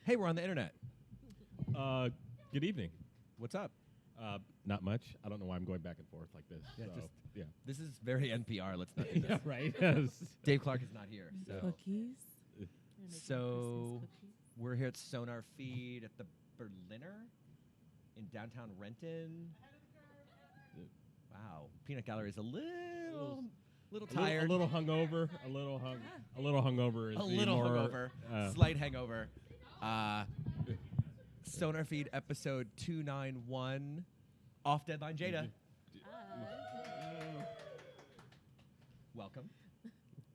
Hey, we're on the internet. Good evening. What's up? Not much. I don't know why I'm going back and forth like this. Yeah, so, yeah. This is very NPR. Let's not do this. Yeah, right. Yes. Dave Clark is not here. So, Cookies. so we're here at SonarFeed at the Berliner in downtown Renton. Wow, Peanut Gallery is a little tired, A little hungover. A little hungover. Is a little more, hungover, slight hangover. SonarFeed episode 291, off deadline. Jayda, welcome.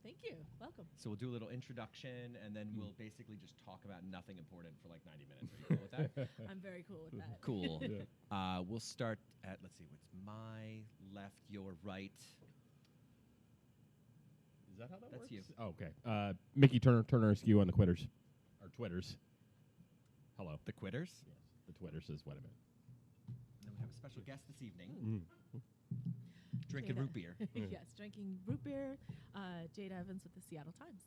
Thank you. Welcome. So we'll do a little introduction, and then we'll basically just talk about nothing important for like 90 minutes. Are you cool with that? I'm very cool with that. Cool. Yeah. We'll start at, let's see, what's my left, your right? Is that how that That's works? you. Oh, okay. Mickey Turner Askew on the Quitters. Or Twitters. Hello. The Quitters? Yes, the Twitters is what I meant. And then we have a special guest this evening. Drinking Jayda. root beer. Yes, drinking root beer. Jayda Evans with the Seattle Times.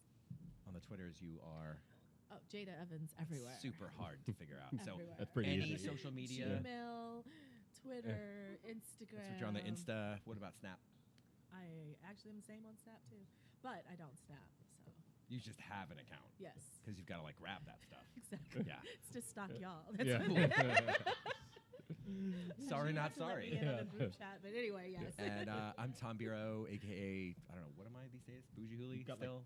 On the Twitters, you are Oh, Jayda Evans everywhere. super hard to figure out. So Everywhere. That's pretty any easy. social media. Gmail, Twitter, Instagram. That's what you're on the Insta. What about Snap? I actually am the same on Snap too, but I don't Snap. So You just have an account. yes, Because you've got to like grab that stuff. exactly. Yeah. It's to stalk y'all. That's Yeah. Sorry, not to let me sorry. in on the group chat, but anyway, yes. And I'm Tom Bureau, a.k.a. I don't know, what am I these days? Bougie Hooli Got, like, still?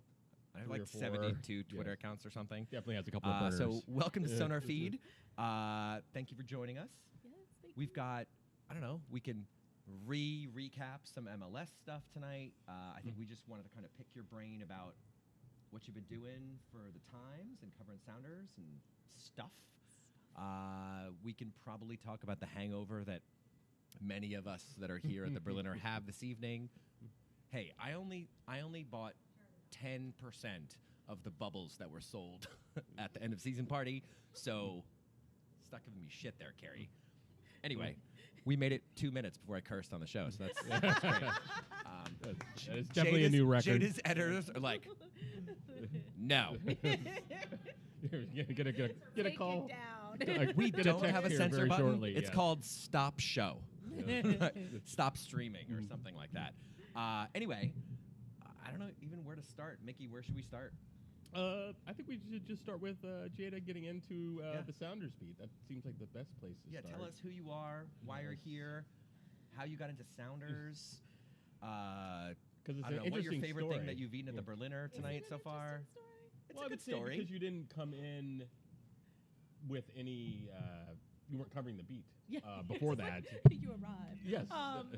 I have 3 like or 4. 72 Twitter Yeah. accounts or something. Definitely has a couple of burners. So welcome to SonarFeed. Thank you for joining us. Yes, thank We've you. got, I don't know, we can recap some MLS stuff tonight. I think we just wanted to kind of pick your brain about what you've been doing for the Times and covering Sounders and stuff. We can probably talk about the hangover that many of us that are here at the Berliner have this evening. Hey, I only bought 10% of the bubbles that were sold at the end of season party, so stop giving me shit there, Carrie. Anyway, we made it 2 minutes before I cursed on the show, so that's great. That is definitely a new record. Jayda's editors are like, no. Get a Take call. it down. We Get a don't text have a here censor very button. shortly, It's yeah. called Stop Show. Stop streaming or something like that. Anyway, I don't know even where to start. Mickey, where should we start? I think we should just start with Jayda getting into Yeah. the Sounders beat. That seems like the best place to Yeah, start. tell us who you are, why you're here, how you got into Sounders. Because it's I don't an know, what's your interesting favorite story. thing that you've eaten at the Yeah. Berliner Is it tonight an so far? interesting story? It's Well, a I good would say story. because you didn't come in with any. You weren't covering the beat Yeah. before that. You arrived. Yes.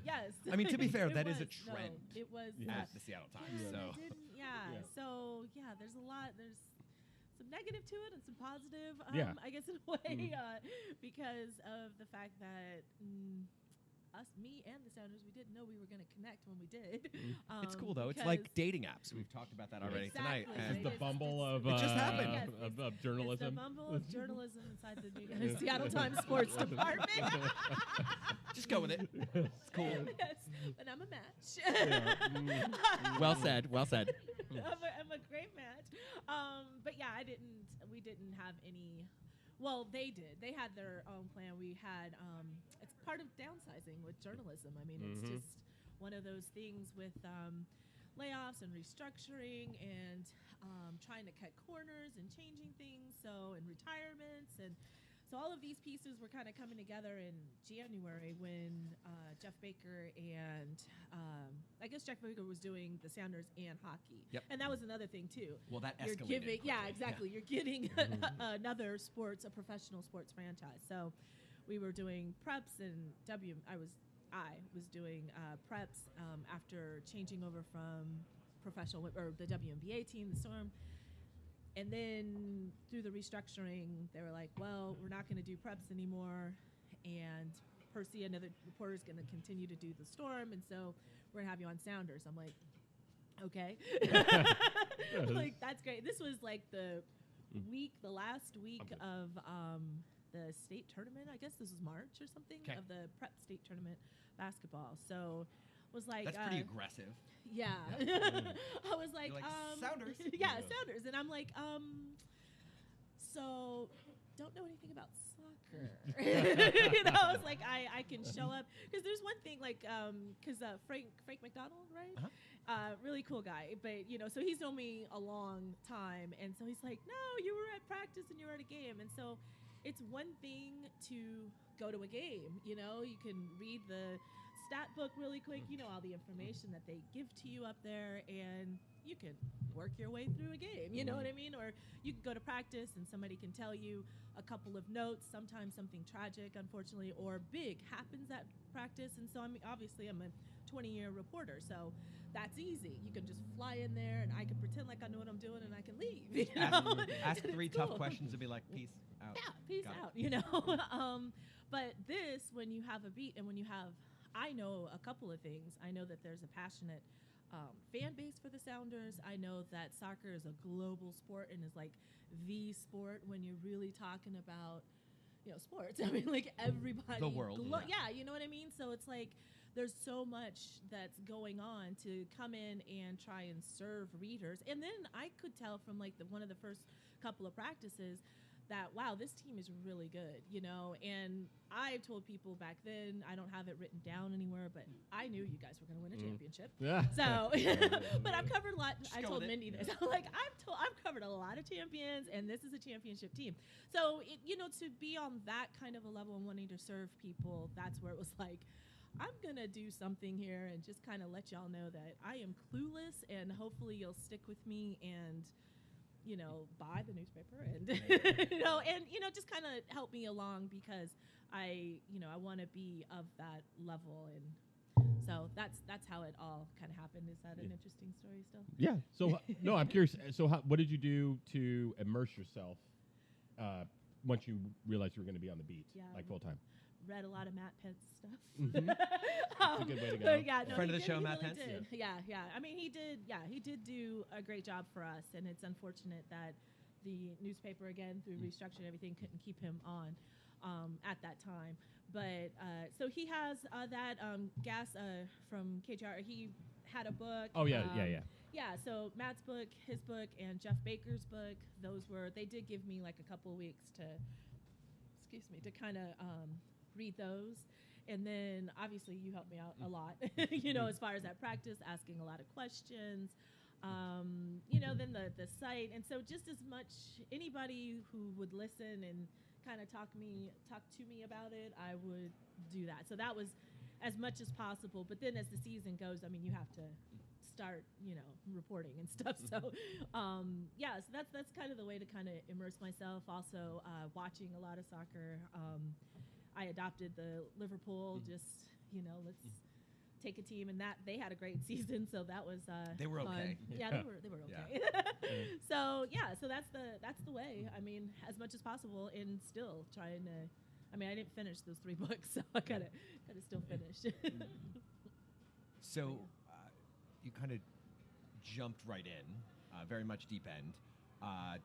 Yes. I mean, to be fair, It that is a was, trend. No, it was. At the Seattle Times. Yeah, So they didn't- yeah. Yeah. So yeah, there's a lot. There's some negative to it and some positive. Yeah. I guess in a way, because of the fact that me and the Sounders, we didn't know we were going to connect when we did. it's cool though. It's because- like dating apps. We've talked about that already Exactly. tonight. It's And the It's- bumble it's- of It just happened. Yes, of It's journalism. the bumble of journalism inside the Seattle Times sports department. just go with it. It's cool. Yes, and I'm a match. Well said. Well said. I'm a great match. But yeah, we didn't have any. Well, they did. They had their own plan. We had. It's part of downsizing with journalism. I mean, it's just one of those things with layoffs and restructuring and trying to cut corners and changing things. So and retirements and. So all of these pieces were kind of coming together in January when Jeff Baker and I guess Jeff Baker was doing the Sounders and hockey. Yep. And that was another thing too. Well, that You're escalated giving, yeah, quickly. exactly. Yeah. You're getting another a professional sports franchise. So we were doing preps and I was doing preps after changing over from professional or the WNBA team, the Storm. And then through the restructuring, they were like, well, we're not going to do preps anymore. And Percy, another reporter, is going to continue to do the Storm. And so we're going to have you on Sounders. I'm like, okay. Like, that's great. This was like the last week of the state tournament. I guess this was March or something, Okay. of the prep state tournament basketball. So was like That's pretty aggressive. yeah. I was like, You're like, Sounders. yeah, Sounders. And I'm like, so don't know anything about soccer. You know, it's like I can show up because there's one thing like because Frank McDonald, right? Really cool guy, but you know, so he's known me a long time, and so he's like, no, you were at practice and you were at a game, and so it's one thing to go to a game. You know, you can read the stat book really quick, you know, all the information that they give to you up there, and you can work your way through a game, you know what I mean? Or you can go to practice and somebody can tell you a couple of notes, sometimes something tragic, unfortunately, or big happens at practice. And so I'm a 20-year reporter, so that's easy. You can just fly in there and I can pretend like I know what I'm doing and I can leave. You know? Ask 3 tough questions and be like, peace out. Yeah, peace Got out, you know? But this, when you have a beat and when you have, I know a couple of things. I know that there's a passionate fan base for the Sounders. I know that soccer is a global sport and is like the sport when you're really talking about, you know, sports. I mean, like everybody. The world. Yeah, you know what I mean? So it's like there's so much that's going on to come in and try and serve readers. And then I could tell from like one of the first couple of practices that, wow, this team is really good, you know. And I told people back then, I don't have it written down anywhere, but I knew you guys were going to win a championship. Yeah. So, but I've covered a lot. I told Mindy this. I'm like, I've covered a lot of champions, and this is a championship team. So, you know, to be on that kind of a level and wanting to serve people, that's where it was like, I'm going to do something here and just kind of let y'all know that I am clueless, and hopefully you'll stick with me and, you know, buy the newspaper and, you know, just kind of help me along because I want to be of that level. And so that's how it all kind of happened. Is that an interesting story still? Yeah. So, no, I'm curious. So what did you do to immerse yourself once you realized you were going to be on the beat, like full time? Read a lot of Matt Pence stuff. That's a good way to go. Yeah, no, friend of the show, Matt Pence. Yeah. I mean, he did do a great job for us, and it's unfortunate that the newspaper, again, through restructuring everything, couldn't keep him on at that time. But so he has that Gas from KJR. He had a book. Oh yeah. Yeah, so Matt's book, his book, and Jeff Baker's book. They did give me like a couple weeks to kind of read those. And then obviously you helped me out a lot, you know, as far as that practice, asking a lot of questions, you know, then the site. And so just as much anybody who would listen and kind of talk to me about it, I would do that. So that was as much as possible. But then as the season goes, I mean, you have to start, you know, reporting and stuff. So, so that's kind of the way to kind of immerse myself. Also, watching a lot of soccer. I adopted the Liverpool, just, you know, let's take a team, and that they had a great season. So that was they were fun. okay. Yeah, they were okay. So that's the way. I mean, as much as possible, and still trying to. I mean, I didn't finish those 3 books, so I gotta still finish. So. You kind of jumped right in, very much deep end.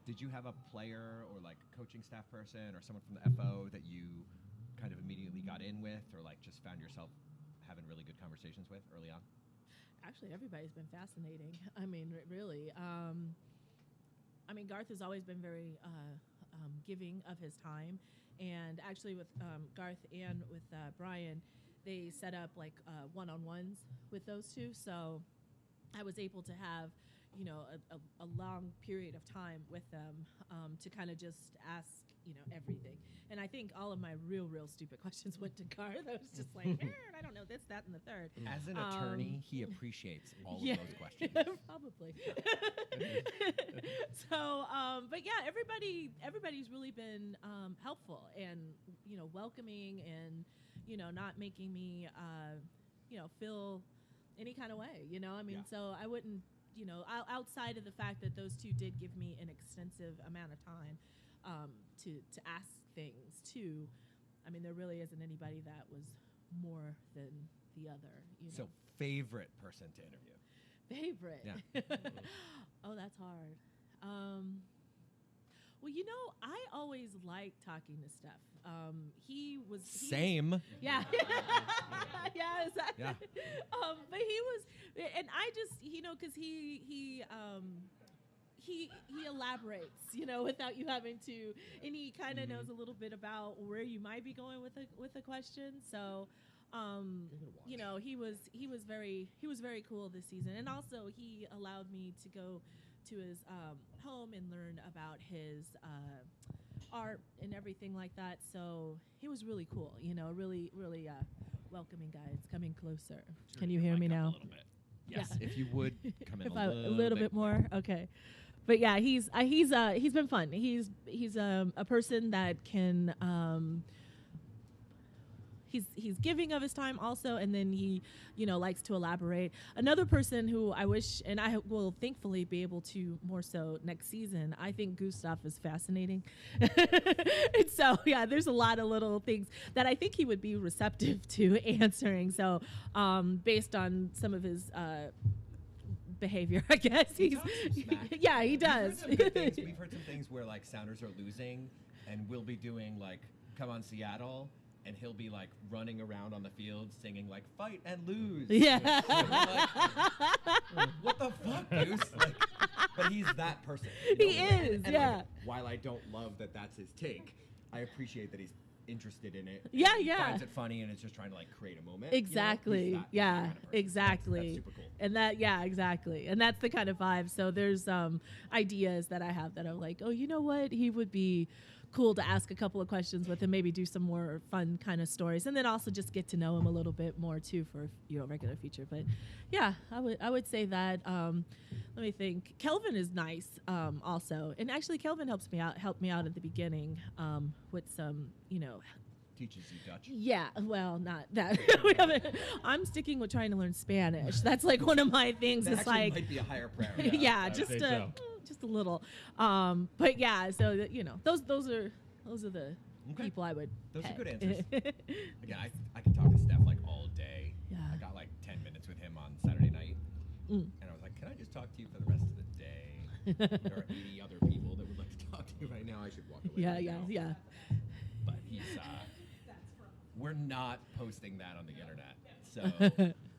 Did you have a player or like coaching staff person or someone from the FO that you kind of immediately got in with, or like just found yourself having really good conversations with early on? Actually, everybody's been fascinating. I mean, really. I mean, Garth has always been very giving of his time, and actually with Garth and with Brian, they set up like one-on-ones with those two. So I was able to have, you know, a long period of time with them to kind of just ask, you know, everything. And I think all of my real stupid questions went to Garth. I was just like, I don't know this, that, and the third. As an attorney, he appreciates all of those questions. Probably. So, but yeah, everybody's really been helpful and, you know, welcoming and, you know, not making me, you know, feel any kind of way, you know? I mean, so I wouldn't, you know, outside of the fact that those two did give me an extensive amount of time to ask things too. I mean, there really isn't anybody that was more than the other, you know? So favorite person to interview? Favorite? Yeah. Oh, that's hard. Well, you know, I always liked talking to Steph. Same. Yeah. Yeah, exactly. Yeah. But he was, and I just, you know, because he he elaborates, without you having to, and he kind of knows a little bit about where you might be going with a question. So, he was very cool this season, and also he allowed me to go to his home and learn about his art and everything like that. So he was really cool, really welcoming guy. It's coming closer. Can you hear me now? A little bit. Yes, Yeah. if you would come in A a little bit more. Okay. But yeah, he's been fun. He's a person that can he's giving of his time also, and then he likes to elaborate. Another person who I wish, and I will thankfully be able to more so next season, I think Gustav is fascinating. And so yeah, there's a lot of little things that I think he would be receptive to answering. So based on some of his behavior, I guess he's yeah, he does. We've heard some things where like Sounders are losing, and we'll be doing like "Come on Seattle," and he'll be like running around on the field singing like "Fight and lose." Yeah. Like, what the fuck, Goose? Like, but he's that person. He is. And, yeah. Like, while I don't love that that's his take, I appreciate that he's interested in it. Yeah, and yeah. Finds it funny, and it's just trying to like create a moment. Exactly. He's that Yeah. kind of person. Exactly. That's super cool. And exactly. And that's the kind of vibe. So there's ideas that I have that are like, oh, you know what? He would be cool to ask a couple of questions with him, maybe do some more fun kind of stories, and then also just get to know him a little bit more too for regular feature. But yeah, I would say that. Let me think. Kelvin is nice also, and actually Kelvin helped me out at the beginning with some Teaches you Dutch. Yeah, well, not that. I'm sticking with trying to learn Spanish. That's like one of my things. That it's actually like might be a higher priority. yeah, just a little. But yeah, so that, those are the people I would. Those pick. are good answers. Again, I can talk to Steph like all day. Yeah. I got like 10 minutes with him on Saturday night, and I was like, "Can I just talk to you for the rest of the day?" There are 80 other people that would like to talk to you right now. I should walk away. Yeah. But he's. We're not posting that on the internet. So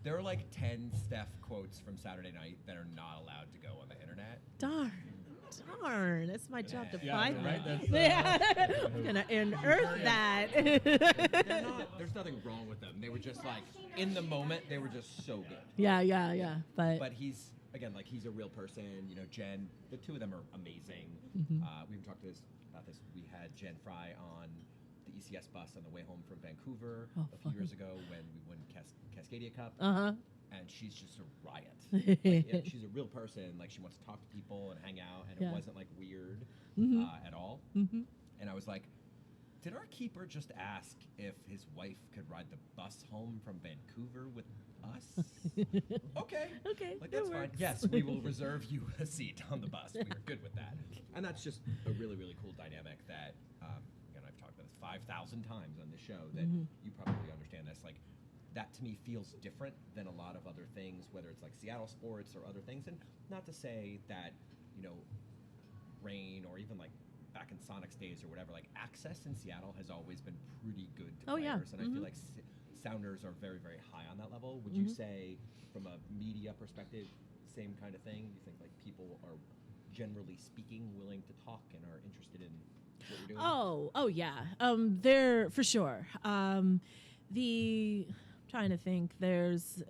there are like 10 Steph quotes from Saturday night that are not allowed to go on the internet. Darn. That's my job to Yeah, find right? them. That's, I'm going to unearth that. There's nothing wrong with them. They were just like, in the moment, they were just so good. Yeah. But he's, again, like he's a real person. Jen, the two of them are amazing. Mm-hmm. We even talked about this. We had Jen Fry on the ECS bus on the way home from Vancouver a few years ago when we won Cascadia Cup. Uh-huh. And she's just a riot. Like, she's a real person. Like, she wants to talk to people and hang out, and it wasn't like weird at all. Mm-hmm. And I was like, did our keeper just ask if his wife could ride the bus home from Vancouver with us? Okay. Like, that's fine. Yes, we will reserve you a seat on the bus. We are good with that. And that's just a really, really cool dynamic that, again, I've talked about this 5,000 times on this show, that you probably understand this. Like, that to me feels different than a lot of other things, whether it's like Seattle sports or other things. And not to say that, Rain or even like back in Sonic's days or whatever, like access in Seattle has always been pretty good to players. And I feel like Sounders are very, very high on that level. Would you say from a media perspective, same kind of thing? You think like people are generally speaking willing to talk and are interested in what you're doing? Oh yeah. There for sure. Trying to think, there's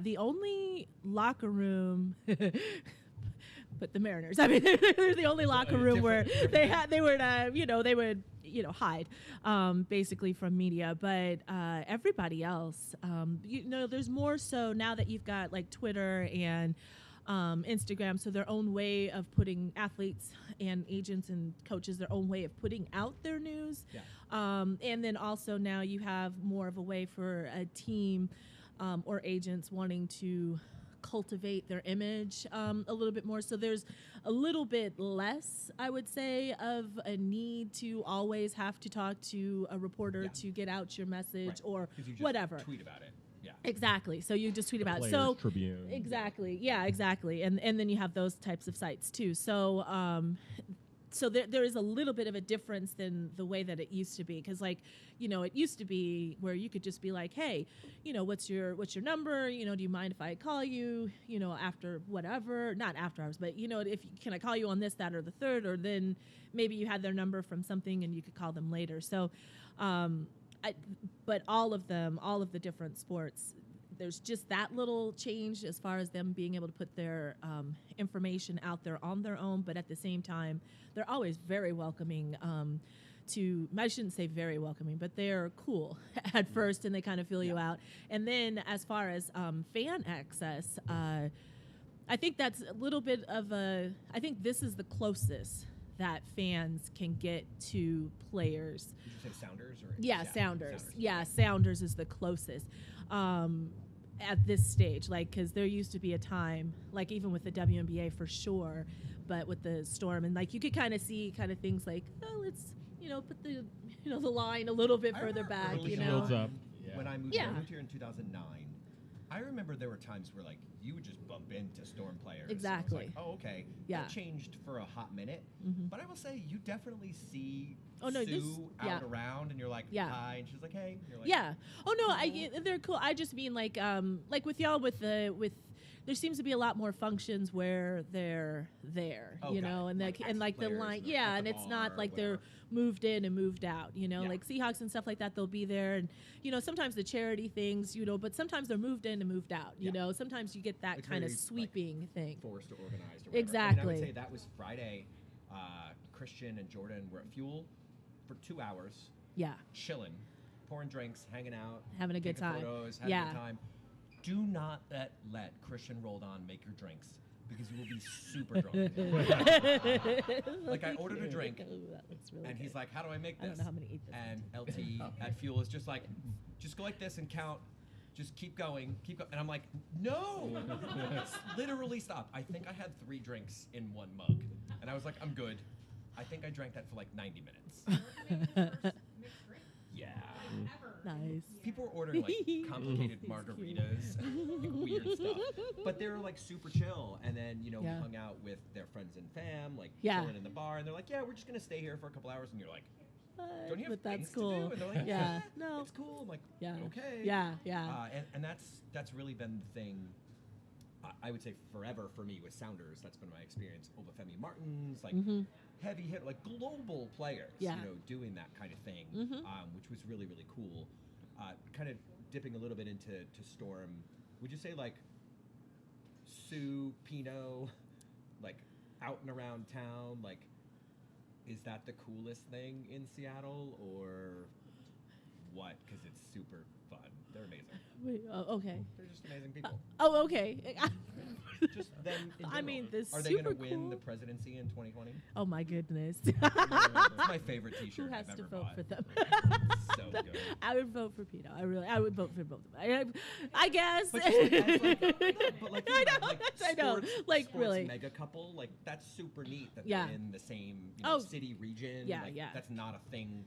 the only locker room but the Mariners, I mean, they're the only locker room where they would hide basically from media, but everybody else, there's more so now that you've got like Twitter and Instagram, so their own way of putting athletes and agents and coaches, their own way of putting out their news. Yeah. And then also now you have more of a way for a team or agents wanting to cultivate their image a little bit more. So there's a little bit less, I would say, of a need to always have to talk to a reporter to get out your message or You just whatever. tweet about it. Yeah. Exactly. So you just tweet about it. Players So Tribune. exactly. Yeah, exactly. And then you have those types of sites too. So so there is a little bit of a difference than the way that it used to be, because like, it used to be where you could just be like, hey, what's your number, do you mind if I call you, after whatever, not after hours, but if can I call you on this, that, or the third, or then maybe you had their number from something and you could call them later. So but all of the different sports, there's just that little change as far as them being able to put their information out there on their own, but at the same time, they're always very welcoming I shouldn't say very welcoming, but they're cool at first, and they kind of feel you out. And then as far as fan access, I think that's a little bit of I think this is the closest that fans can get to players. Did you say Sounders? Sounders. Yeah, Sounders is the closest. At this stage, like, because there used to be a time, like even with the WNBA for sure, but with the Storm, and like you could kind of see things like, oh, let's put the the line a little bit further back, Shields up. When I moved here in 2009, I remember there were times where like you would just bump into Storm players. Exactly. And I was like, oh, okay. Yeah. That changed for a hot minute, but I will say you definitely see Sue out around, and you're like, hi, and she's like, hey. And you're like, Oh no, they're cool. I just mean like with y'all with there seems to be a lot more functions where they're there, and like the line, and it's not like they're moved in and moved out, like Seahawks and stuff like that. They'll be there, and sometimes the charity things, but sometimes they're moved in and moved out. Sometimes you get that it's kind of very, sweeping thing. Forced or organized. Or exactly. I mean, I would say that was Friday. Christian and Jordan were at Fuel for 2 hours. Yeah. Chilling, pouring drinks, hanging out, having a good time. Photos, having a good time. Do not let Christian Roldan make your drinks, because you will be super drunk. Like I ordered a drink, and he's like, "How do I make this?" I don't know how many eat this. And LT at Fuel is just like, "Just go like this and count. Just keep going, keep going." And I'm like, "No, literally stop." I think I had 3 drinks in 1 mug, and I was like, "I'm good." I think I drank that for like 90 minutes. Yeah. Nice. People were ordering like complicated margaritas, like weird stuff, but they were like super chill. And then we hung out with their friends and fam, like chilling in the bar, and they're like, "Yeah, we're just gonna stay here for a couple hours," and you're like, "Don't you have things to do?" And they're like, "No, it's cool." I'm like, "Okay." Yeah. And that's really been the thing. I would say forever for me with Sounders. That's been my experience. Obafemi Martins, like heavy hit, like global players, doing that kind of thing, which was really, really cool. Kind of dipping a little bit into Storm. Would you say like Sue, Pino, like out and around town, like is that the coolest thing in Seattle or what? Because it's super fun. They're amazing. Wait, okay. They're just amazing people. Okay. Just them in I mean, general. Are they going to win the presidency in 2020? Oh my goodness. It's my favorite T-shirt. Who has I've to ever vote bought. for them? So good. I would vote for Pino. I would vote for both of them. I guess. But just like, I know. Like sports really. mega couple, like that's super neat that Yeah. they're in the same city region. Yeah, like, yeah. That's not a thing,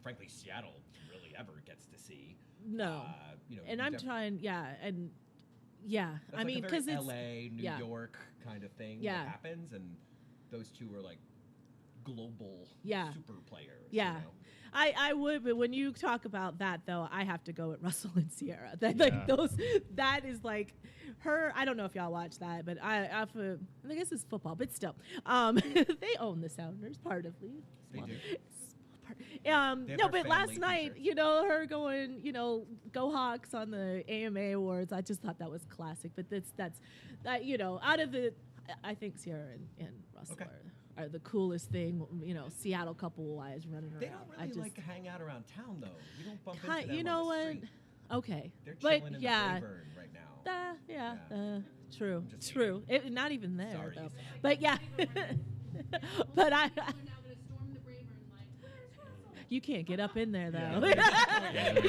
frankly, Seattle really ever gets to see. No. And I'm trying, and that's I like mean, a because very it's LA, New York kind of thing that happens, and those two are like global super players. Yeah. I would, but when you talk about that though, I have to go with Russell and Sierra. That is like her. I don't know if y'all watch that, but I guess it's football, but still, they own the Sounders partly. They do. No, but last night, her going, go Hawks on the AMA Awards. I just thought that was classic. But that's out of the, I think Sierra and Russell are the coolest thing, Seattle couple-wise running around. They don't really like to hang out around town, though. You don't bump into them you know on the what? street. Okay. They're chilling in the Rayburn right now. True. Not even there, Sorry. though. But yeah. But you can't get up in there though.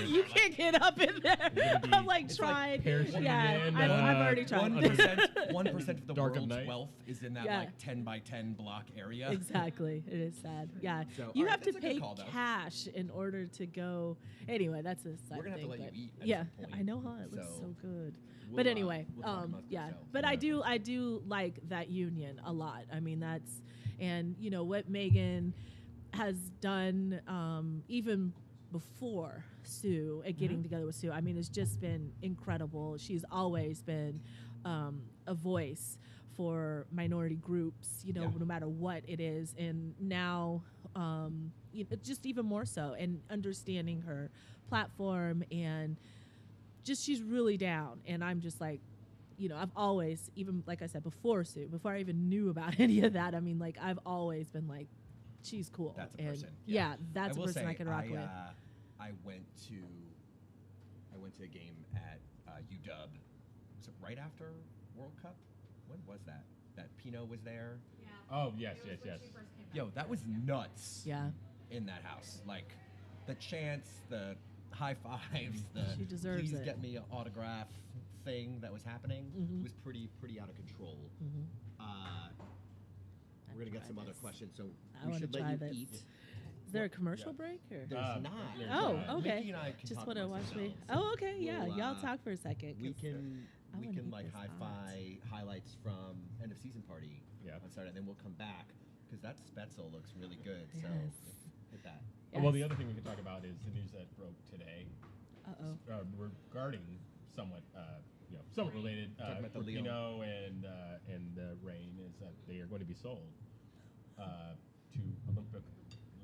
You can't get up in there. I'm like tried. I've already tried. 1% of the Dark of world's night. wealth is in that like 10 by 10 block area. Exactly. It is sad. Yeah. So, You all have right, to that's a good pay call, though. cash in order to go. Anyway, that's a side We're gonna have thing. to let but you eat at yeah, some point. I know, huh? It looks So, so good. we'll, But anyway, we'll talk amongst yeah. ourselves. But I do like that union a lot. I mean, that's and what Megan has done, even before Sue and getting together with Sue. I mean, it's just been incredible. She's always been a voice for minority groups, no matter what it is. And now, just even more so, and understanding her platform, and just she's really down. And I'm just like, I've always, even like I said, before Sue, before I even knew about any of that, I mean, like, I've always been like, she's cool. That's a and person. Yeah, that's a person I can rock with. I went to a game at UW. Was it right after World Cup? When was that? That Pino was there. Yeah. Oh yes. Yo, that was nuts. Yeah. In that house, like the chants, the high fives, the She deserves please it. get me an autograph thing that was happening was pretty out of control. We're gonna get some other questions, so I we wanna should try let you this. eat. Is there a commercial break or? There's not. Oh, okay. Mickey and I can Just talk want to amongst watch me. ourselves. Oh, okay. Yeah, We'll, y'all talk for a second. We 'cause can I wanna eat like this hi-fi highlights from end of season party Yeah. on Saturday, and then we'll come back because that Spetzel looks really good. So Yes. hit that. Well, the other thing we can talk about is the news that broke today Uh-oh. regarding somewhat somewhat related. Talking about the for Leon. Pino and Rain is that they are going to be sold to Olympic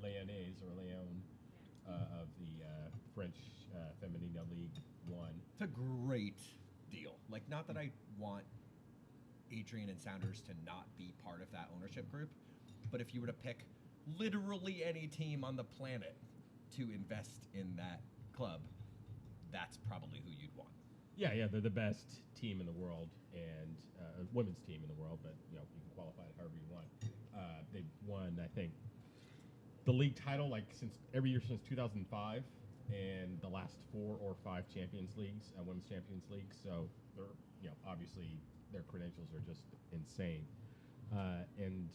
Lyonnais or Lyon of the French Feminine League One. It's a great deal. Like, not that I want Adrian and Sounders to not be part of that ownership group, but if you were to pick literally any team on the planet to invest in that club, that's probably who you'd want. Yeah, they're the best team in the world and women's team in the world, but you can qualify it however you want. They've won, I think, the league title like every year since 2005, and the last 4 or 5 Champions Leagues, Women's Champions Leagues. So they're obviously their credentials are just insane, and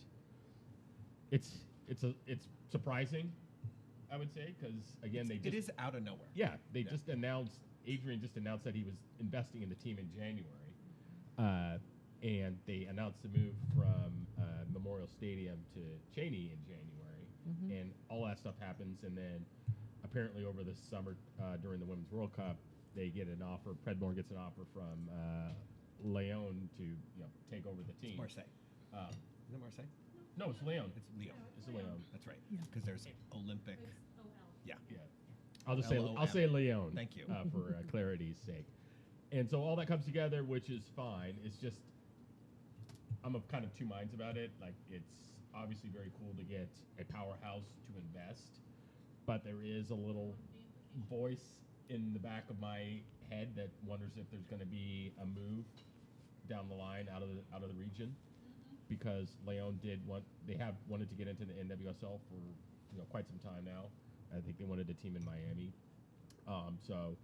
it's surprising, I would say, because again It is out of nowhere. Yeah, they just announced. Adrian just announced that he was investing in the team in January, and they announced the move from Memorial Stadium to Cheney in January, and all that stuff happens. And then apparently over the summer during the Women's World Cup, they get an offer. Predmore gets an offer from Lyon to take over the team. Marseille. Is it Marseille? No, it's Lyon. It's Lyon. It's Lyon. That's right. Because there's Olympic. It's OL. Yeah. Yeah. I'll say Lyon. Thank you. For clarity's sake. And so all that comes together, which is fine. It's just I'm of kind of two minds about it. Like, it's obviously very cool to get a powerhouse to invest, but there is a little voice in the back of my head that wonders if there's going to be a move down the line out of the region, because Lyon have wanted to get into the NWSL for quite some time now. I think they wanted a team in Miami. So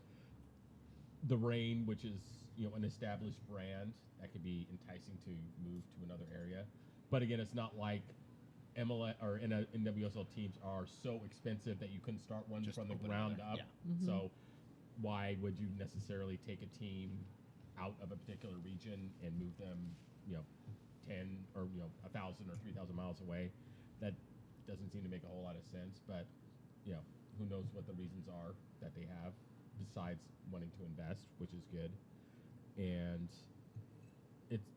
the Reign, which is an established brand, that could be enticing to move to another area. But again, it's not like MLS or NWSL teams are so expensive that you couldn't start one Just from the open ground another, up. yeah. So why would you necessarily take a team out of a particular region and move them 10 or 1,000 or 3,000 miles away? That doesn't seem to make a whole lot of sense. But who knows what the reasons are that they have besides wanting to invest, which is good. And it's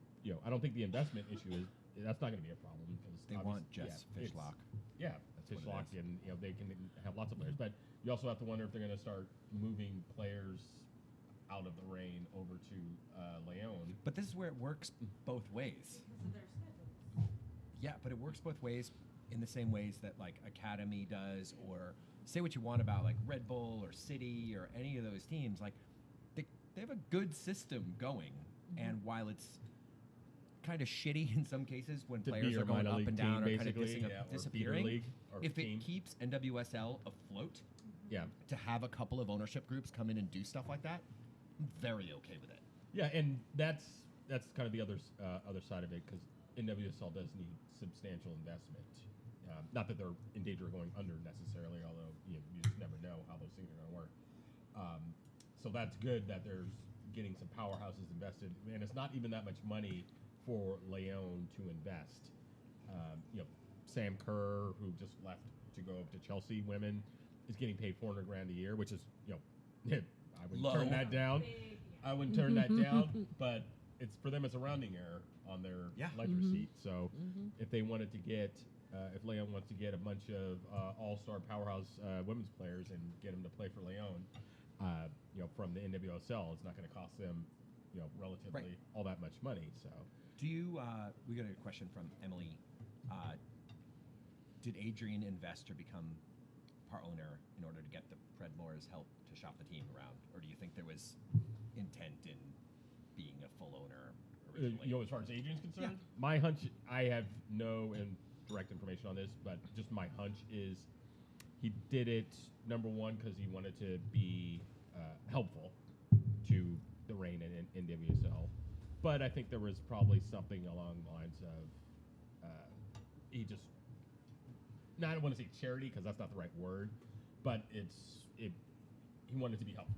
I don't think the investment issue that's not going to be a problem, because They want Jess Fishlock. Yeah, That's what it Fishlock, is. and they can have lots of players, but you also have to wonder if they're going to start moving players out of the Reign over to Lyon. But this is where it works both ways. Because of their schedule. Yeah, but it works both ways in the same ways that like Academy does, or say what you want about like Red Bull or City or any of those teams. Like they have a good system going, and while it's kind of shitty in some cases when To be players your are going minor up league and down team, or kind of basically, or feeder disappearing, league or if team. it keeps NWSL afloat, Yeah, to have a couple of ownership groups come in and do stuff like that, I'm very okay with it. yeah, and that's kind of the other side of it, because NWSL does need substantial investment. Not that they're in danger of going under necessarily, although you just never know how those things are going to work. So that's good that there's getting some powerhouses invested, and it's not even that much money for Lyon to invest. Sam Kerr, who just left to go to Chelsea women, is getting paid $400,000 a year, which is, I wouldn't turn that down. I wouldn't turn that down, but it's for them it's a rounding error on their ledger sheet. So if they wanted to get, if Leon wants to get a bunch of all-star powerhouse women's players and get them to play for Leon, from the NWSL, it's not going to cost them, relatively all that much money. So, do you? We got a question from Emily. Did Adrian invest or become part owner in order to get the Predmore's help to shop the team around, or do you think there was intent in being a full owner originally? As far as Adrian's concerned, my hunch, I have no direct information on this, but just my hunch is he did it, number one, because he wanted to be helpful to the reign in NWSL. But I think there was probably something along the lines of he just, I don't want to say charity because that's not the right word, but he wanted to be helpful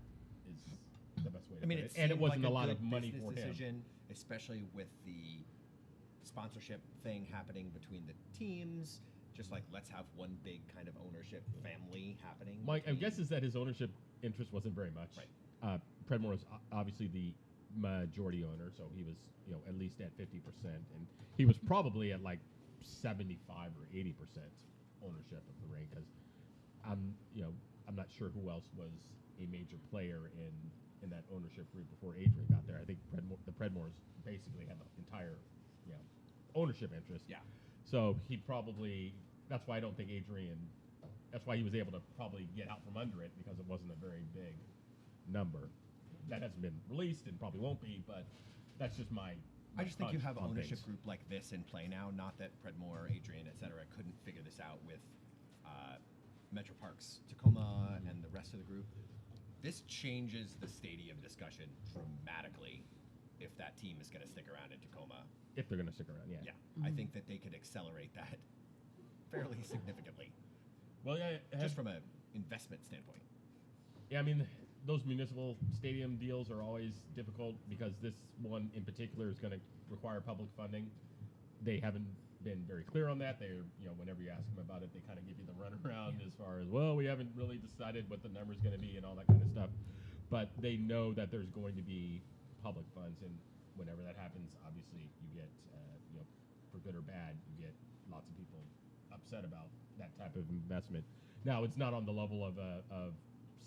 is the best way to put it. And it wasn't like a lot of money for decision, him. Especially with the sponsorship thing happening between the teams. Just like, let's have one big kind of ownership family happening. My guess is that his ownership interest wasn't very much. Right. Predmore is obviously the majority owner, so he was, at least at 50%, and he was probably at like 75 or 80% ownership of the ring, because I'm not sure who else was a major player in that ownership group before Adrian got there. I think the Predmores basically had the entire, ownership interest. Yeah. So he probably, that's why I don't think Adrian, that's why he was able to probably get out from under it, because it wasn't a very big number. That hasn't been released and probably won't be, but that's just my I just think you have an ownership things. group like this in play now. Not that Predmore, Adrian, et cetera, couldn't figure this out with Metro Parks Tacoma and the rest of the group. This changes the stadium discussion dramatically if that team is going to stick around in Tacoma. If they're going to stick around, yeah. Yeah, I think that they could accelerate that fairly significantly. Well, yeah, just from an investment standpoint. Yeah, I mean, those municipal stadium deals are always difficult because this one in particular is going to require public funding. They haven't been very clear on that. They're, whenever you ask them about it, they kind of give you the runaround as far as, well, we haven't really decided what the number's going to be and all that kind of stuff. But they know that there's going to be public funds, and whenever that happens, obviously you get, for good or bad, you get lots of people upset about that type of investment. Now, it's not on the level of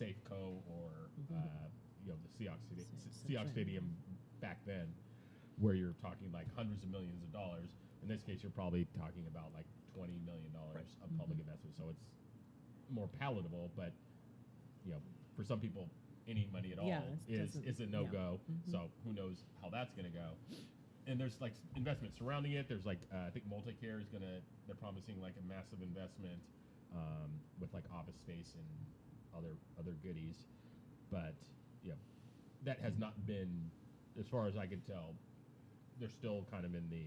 Safeco or the Seahawks Stadium back then, where you're talking like hundreds of millions of dollars. In this case, you're probably talking about like $20 million of public investment, so it's more palatable. But for some people, any money at all is a no-go. So who knows how that's going to go? And there's like investment surrounding it. There's like I think Multicare is they're promising like a massive investment with like office space and other goodies, but that has not been, as far as I can tell, they're still kind of in the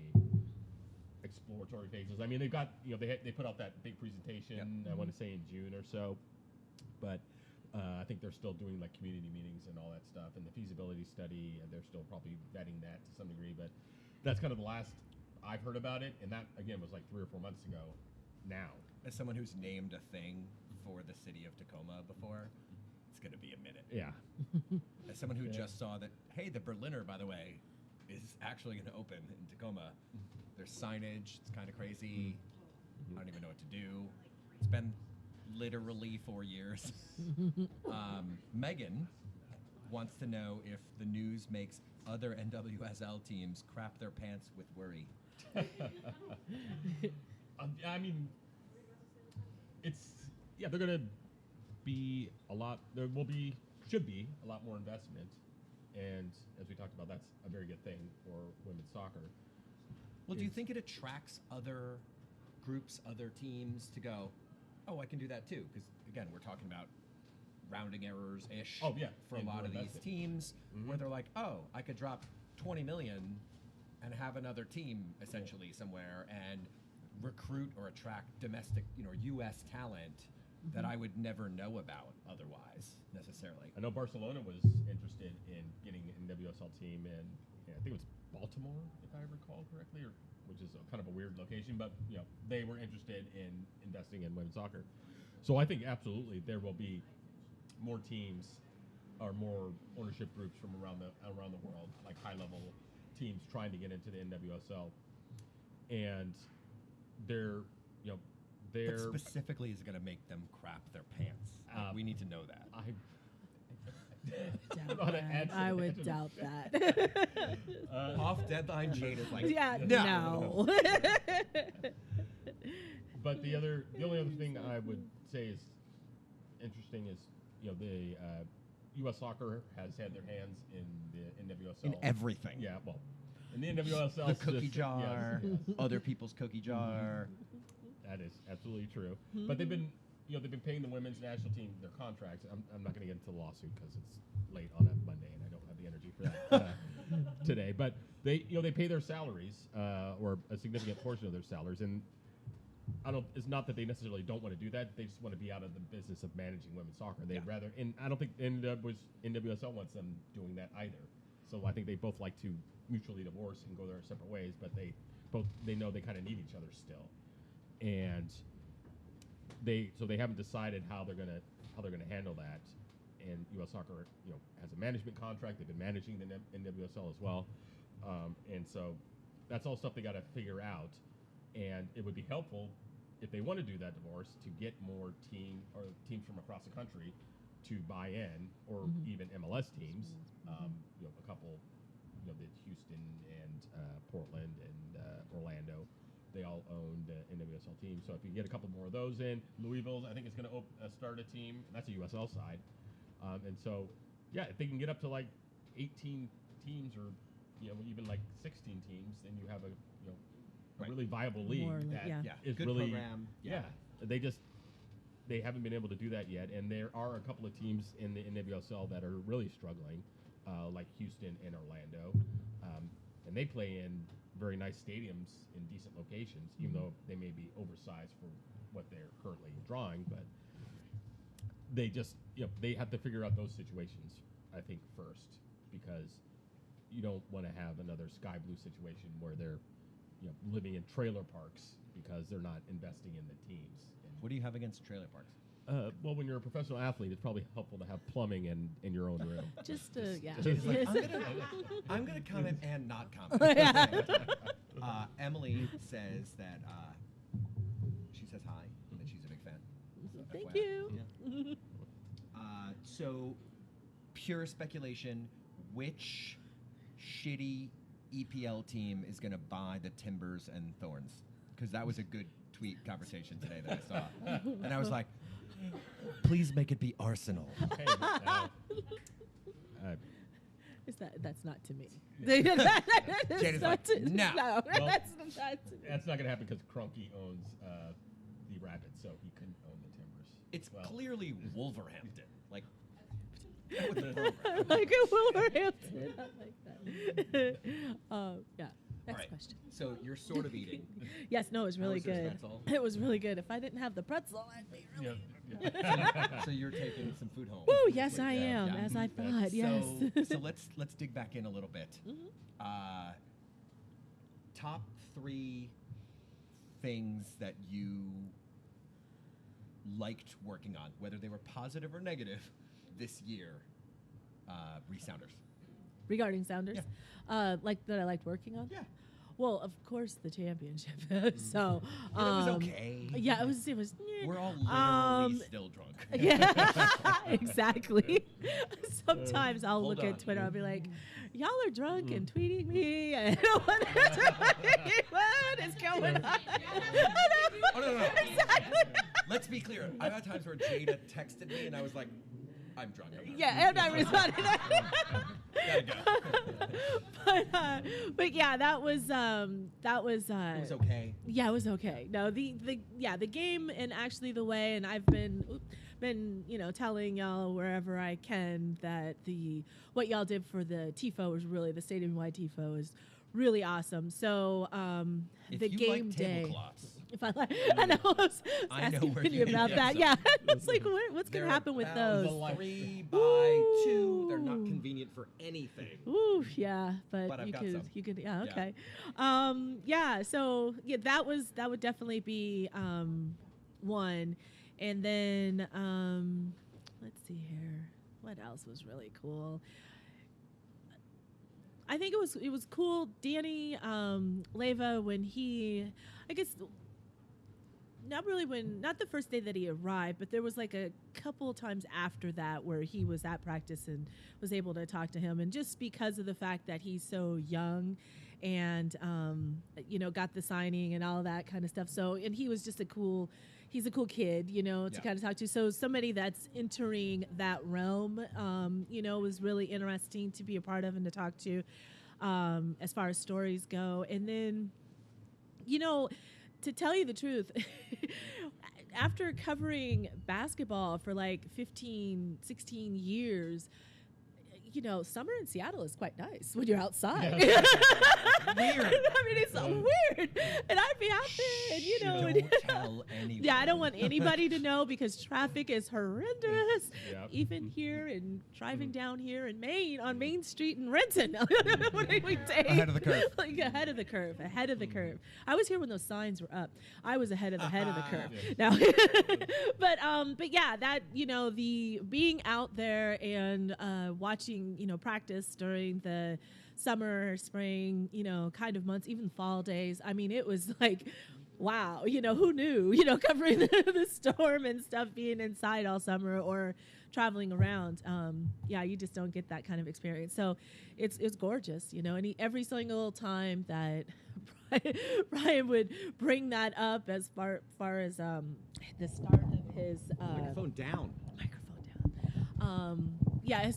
exploratory phases. I mean, they've got they put out that big presentation. I want to say in June or so, but I think they're still doing like community meetings and all that stuff, and the feasibility study, and they're still probably vetting that to some degree. But that's kind of the last I've heard about it, and that again was like 3 or 4 months ago. Now, as someone who's named a thing for the city of Tacoma before, it's going to be a minute. Yeah. As someone who just saw that, hey, the Berliner, by the way, is actually going to open in Tacoma. There's signage. It's kind of crazy. I don't even know what to do. It's been literally 4 years. Megan wants to know if the news makes other NWSL teams crap their pants with worry. I mean, they're going to be a lot. Should be a lot more investment, and as we talked about, that's a very good thing for women's soccer. Well, do you think it attracts other groups, other teams to go, oh, I can do that too? Because again, we're talking about rounding errors-ish. Oh yeah, for a lot of these teams, where they're like, oh, I could drop $20 million and have another team essentially somewhere and recruit or attract domestic, U.S. talent that I would never know about otherwise necessarily. I know Barcelona was interested in getting an NWSL team in, I think it was Baltimore, if I recall correctly, or which is kind of a weird location, but they were interested in investing in women's soccer. So I think absolutely there will be more teams or more ownership groups from around the world, like high level teams trying to get into the NWSL, and they're But specifically is going to make them crap their pants. We need to know that. I would doubt that. Off deadline, Jayda's like, yeah, no. But the only other thing I would say is interesting is the U.S. Soccer has had their hands in the NWSL. In everything. Yeah, well, in the NWSL, the cookie jar, other people's cookie jar. That is absolutely true. But they've been paying the women's national team their contracts. I'm not going to get into the lawsuit because it's late on a Monday and I don't have the energy for that today. But they pay their salaries or a significant portion of their salaries, and it's not that they necessarily don't want to do that. They just want to be out of the business of managing women's soccer. They'd rather, and I don't think NWSL wants them doing that either. So I think they both like to mutually divorce and go their separate ways, but they know they kind of need each other still, and they haven't decided how they're gonna handle that. And U.S. Soccer has a management contract. They've been managing the NWSL as well, and so that's all stuff they got to figure out. And it would be helpful if they want to do that divorce to get more teams from across the country to buy in, or even MLS teams. A couple, the Houston and Portland and Orlando, they all own the NWSL team. So if you get a couple more of those in, Louisville, I think is going to start a team. That's a USL side, and so if they can get up to like 18 teams or even like 16 teams, then you have a really viable league is good really program. They haven't been able to do that yet, and there are a couple of teams in the NWSL that are really struggling, like Houston and Orlando, and they play in very nice stadiums in decent locations, even though they may be oversized for what they're currently drawing. But they just they have to figure out those situations, I think, first, because you don't want to have another Sky Blue situation where they're living in trailer parks because they're not investing in the teams. What do you have against trailer parks? Well, when you're a professional athlete, it's probably helpful to have plumbing in your own room. Jayda's like, I'm gonna comment and not comment. Emily says that she says hi and that she's a big fan. Thank FYI. you. Yeah. So, pure speculation. Which shitty EPL team is going to buy the Timbers and Thorns? Because that was a good tweet conversation today that I saw. And I was like, please make it be Arsenal. Hey, That's not to me. Jayda's like, no. Well, That's not to me. That's not going to happen because Kroenke owns the Rapids, so he couldn't own the Timbers. It's clearly Wolverhampton. Like, like a Wolverhampton. I like that. Yeah. Next question. So you're sort of eating. Yes, no, it was really was your good. pretzel? It was really good. If I didn't have the pretzel, I'd be really So you're taking some food home. Woo, yes, I am, as I thought, yes. So let's dig back in a little bit. Top 3 things that you liked working on, whether they were positive or negative, this year, Resounders. Regarding Sounders? Like that I liked working on? Yeah. Well, of course, the championship. So It was okay. Yeah, it was. We're all literally still drunk. Yeah, exactly. Sometimes I'll Hold look on. at Twitter. I'll be like, "Y'all are drunk and tweeting me. And what is going on?" Oh, no. Exactly. Let's be clear. I've had times where Jayda texted me and I was like, I'm drunk. I'm not Yeah, and I responded. Gotta go. But yeah, that was It was okay. Yeah, it was okay. No, the game, and actually the way, and I've been telling y'all wherever I can that what y'all did for the TIFO was really, the stadium-wide TIFO is really awesome. So If the you game like day. tablecloths, If I like, I know I was I know asking where you you- about yeah, that. so- Yeah, it's like what's They're gonna happen with about those? 3 by 2. They're not Ooh. convenient for anything. Ooh, yeah, but But I've you got could, some. you could, yeah, Yeah. okay, yeah. So yeah, that would definitely be one, and then let's see here, what else was really cool. I think it was cool. Danny Leva, when he, I guess, not the first day that he arrived, but there was like a couple times after that where he was at practice and was able to talk to him, and just because of the fact that he's so young, and got the signing and all of that kind of stuff. So, and he was just he's a cool kid, to Yeah. kind of talk to. So somebody that's entering that realm, was really interesting to be a part of and to talk to, as far as stories go. And then, to tell you the truth, after covering basketball for like 15, 16 years, summer in Seattle is quite nice when you're outside. Yeah. Weird. I mean, it's so weird. And I'd be out there, and Don't tell anyone. yeah, I don't want anybody to know because traffic is horrendous. Yep. Even here and driving down here in Maine on Main Street in Renton. What do we take? Ahead of the curve. Like ahead of the curve. Ahead of the curve. I was here when those signs were up. I was ahead of the head of the curve. Now, but yeah, that the being out there and watching practice during the summer, spring, kind of months, even fall days. I mean, it was like, wow, who knew, covering the storm and stuff, being inside all summer or traveling around. Yeah, you just don't get that kind of experience. So it's gorgeous, and every single time that Brian would bring that up as far as the start of his Microphone down. Yeah,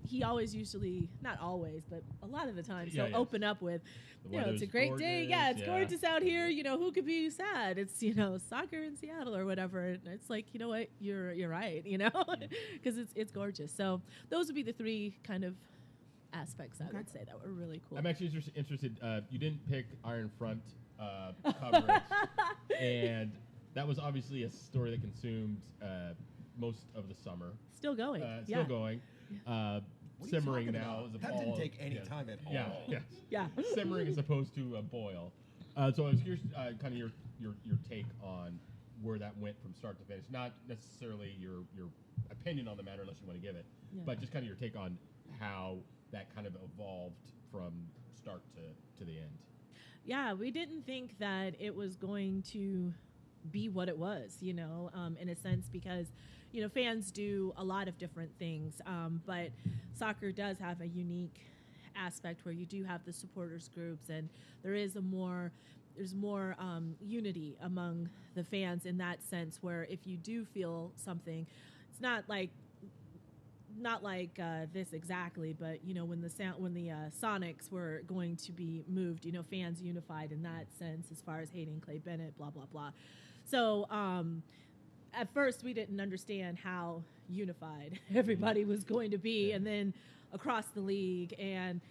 he always usually, not always, but a lot of the times Yeah, he'll yeah. open up with, The it's a weather's great day. Yeah, it's gorgeous, gorgeous out here. Who could be sad? It's, soccer in Seattle or whatever. And it's like, you know what? You're right, because it's gorgeous. So those would be the three kind of aspects I would say that were really cool. I'm actually interested. You didn't pick Iron Front coverage, and that was obviously a story that consumed most of the summer. Still going. Still going. What are you Simmering talking now about? as a That ball. didn't take any time at all. Yeah. Yeah. Simmering as opposed to a boil. So I was curious, kind of your take on where that went from start to finish. Not necessarily your opinion on the matter, unless you want to give it, Yeah. but just kind of your take on how that kind of evolved from start to the end. Yeah, we didn't think that it was going to be what it was, in a sense, because, fans do a lot of different things, but soccer does have a unique aspect where you do have the supporters groups, and there's more unity among the fans in that sense, where if you do feel something, it's not like this exactly, but when the Sonics were going to be moved, fans unified in that sense as far as hating Clay Bennett, blah blah blah. So at first we didn't understand how unified everybody was going to be, and then across the league, and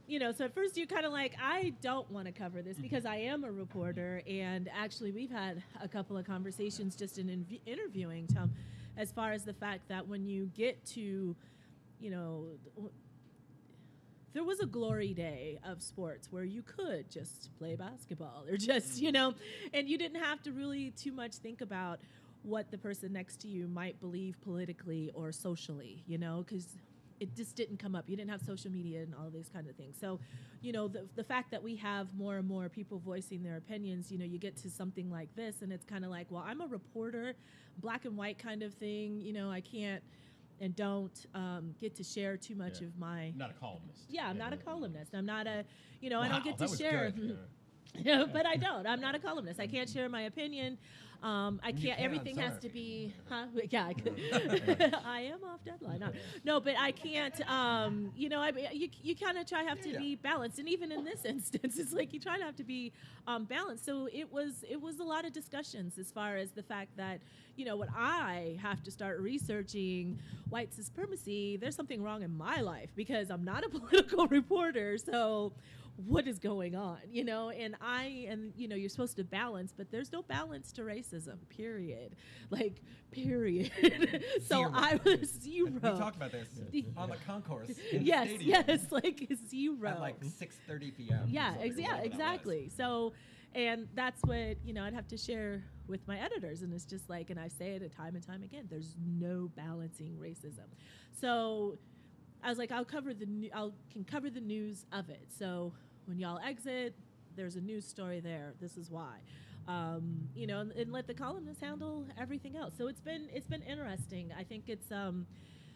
so at first you're kind of like, I don't want to cover this because I am a reporter, and actually we've had a couple of conversations just in interviewing Tom, as far as the fact that when you get to, there was a glory day of sports where you could just play basketball or just, and you didn't have to really too much think about what the person next to you might believe politically or socially, because it just didn't come up. You didn't have social media and all these kind of things. So, the fact that we have more and more people voicing their opinions, you get to something like this, and it's kind of like, well, I'm a reporter, black and white kind of thing. I can't and don't get to share too much of my... Not a columnist. Yeah, I'm not a columnist. I'm not a, I Wow, don't get to that was share... good. Yeah, but I don't. I'm not a columnist. I can't share my opinion. I You can't. can Everything on has to SonarFeed. be. Huh? Yeah, I could. I am off deadline. No, but I can't. You kind of have to be balanced, and even in this instance, it's like you try to have to be balanced. So it was a lot of discussions as far as the fact that when I have to start researching white supremacy, there's something wrong in my life because I'm not a political reporter. So what is going on, and you're supposed to balance, but there's no balance to racism, period. Period. So Zero. I was zero. We talked about this on the concourse. In Yes, the stadium zero. At 6:30 p.m. Yeah, or something, whatever that was. exactly. So, and that's what, I'd have to share with my editors. And it's just and I say it time and time again, there's no balancing racism. So I was like, I can cover the news of it. So when y'all exit, there's a news story there. This is why. And let the columnists handle everything else. So it's been interesting. I think it's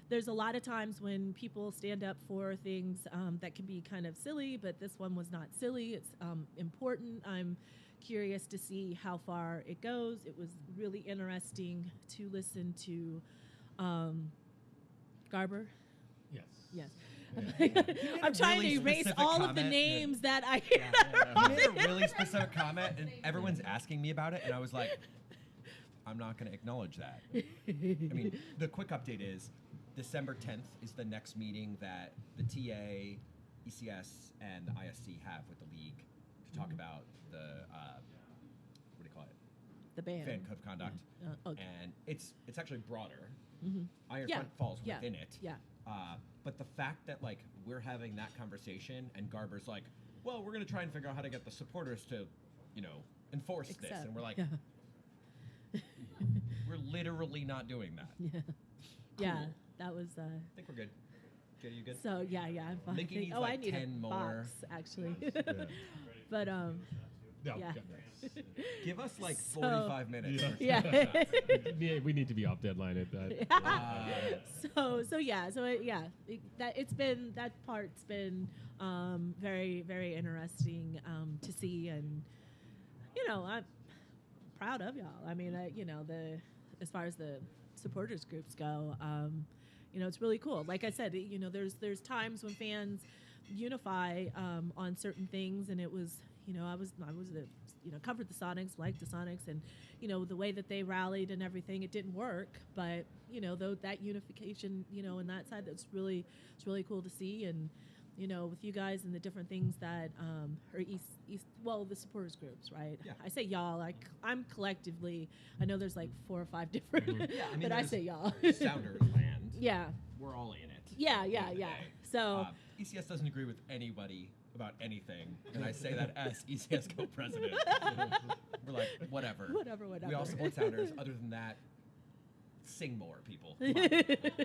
there's a lot of times when people stand up for things that can be kind of silly, but this one was not silly. It's important. I'm curious to see how far it goes. It was really interesting to listen to Garber. Yes. Yes. Yeah. I'm trying really to erase specific all of the comment. names that I He made a really specific comment, and everyone's asking me about it, and I was like, I'm not going to acknowledge that. I mean, the quick update is December 10th is the next meeting that the TA, ECS, and the ISC have with the league to talk about the, what do you call it? The band. Fan code of conduct. Okay. And it's actually broader. Mm-hmm. Iron Yeah. Front falls Yeah. within it. Yeah. But the fact that we're having that conversation and Garber's like, well, we're going to try and figure out how to get the supporters to, enforce this. Except- And we're like, yeah. we're literally not doing that. Yeah. Yeah. That was. I think we're good. Jayda, you good? So yeah, I'm fine. Mickey needs I like need 10 a more. box actually. Yeah. But No, Yeah. Give us like So- 45 minutes. Yeah. we need to be off deadline at that. That part's been very, very interesting to see, and I'm proud of y'all. I mean, as far as the supporters groups go, it's really cool. Like I said, there's times when fans unify on certain things, and it was, I was covered the Sonics, liked the Sonics, and the way that they rallied and everything, it didn't work, but though that unification, in that side, it's really cool to see. And with you guys and the different things that are the supporters groups, right? Yeah. I say y'all, I'm collectively, I know there's like 4 or 5 different, Yeah, I mean, but I there's say y'all. Sounders land. Yeah. We're all in it. Yeah. End of the day. So ECS doesn't agree with anybody about anything, and I say that as ECS co-president. We're like, whatever. whatever. We all support Sounders. Other than that, sing more, people. Come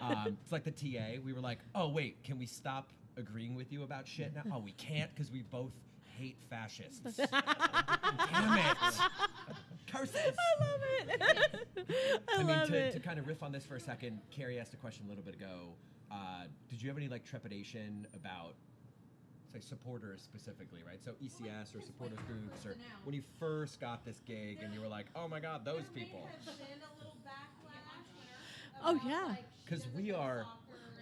on. It's like the TA. We were like, oh, wait, can we stop agreeing with you about shit now? Oh, we can't because we both hate fascists. Damn it. Curses. I love it. I love it. To kind of riff on this for a second, Carrie asked a question a little bit ago. Did you have any trepidation about, say, supporters specifically, right? So ECS or supporters groups, or when you first got this gig and you were like, oh my God, those people. Oh, yeah. Because we are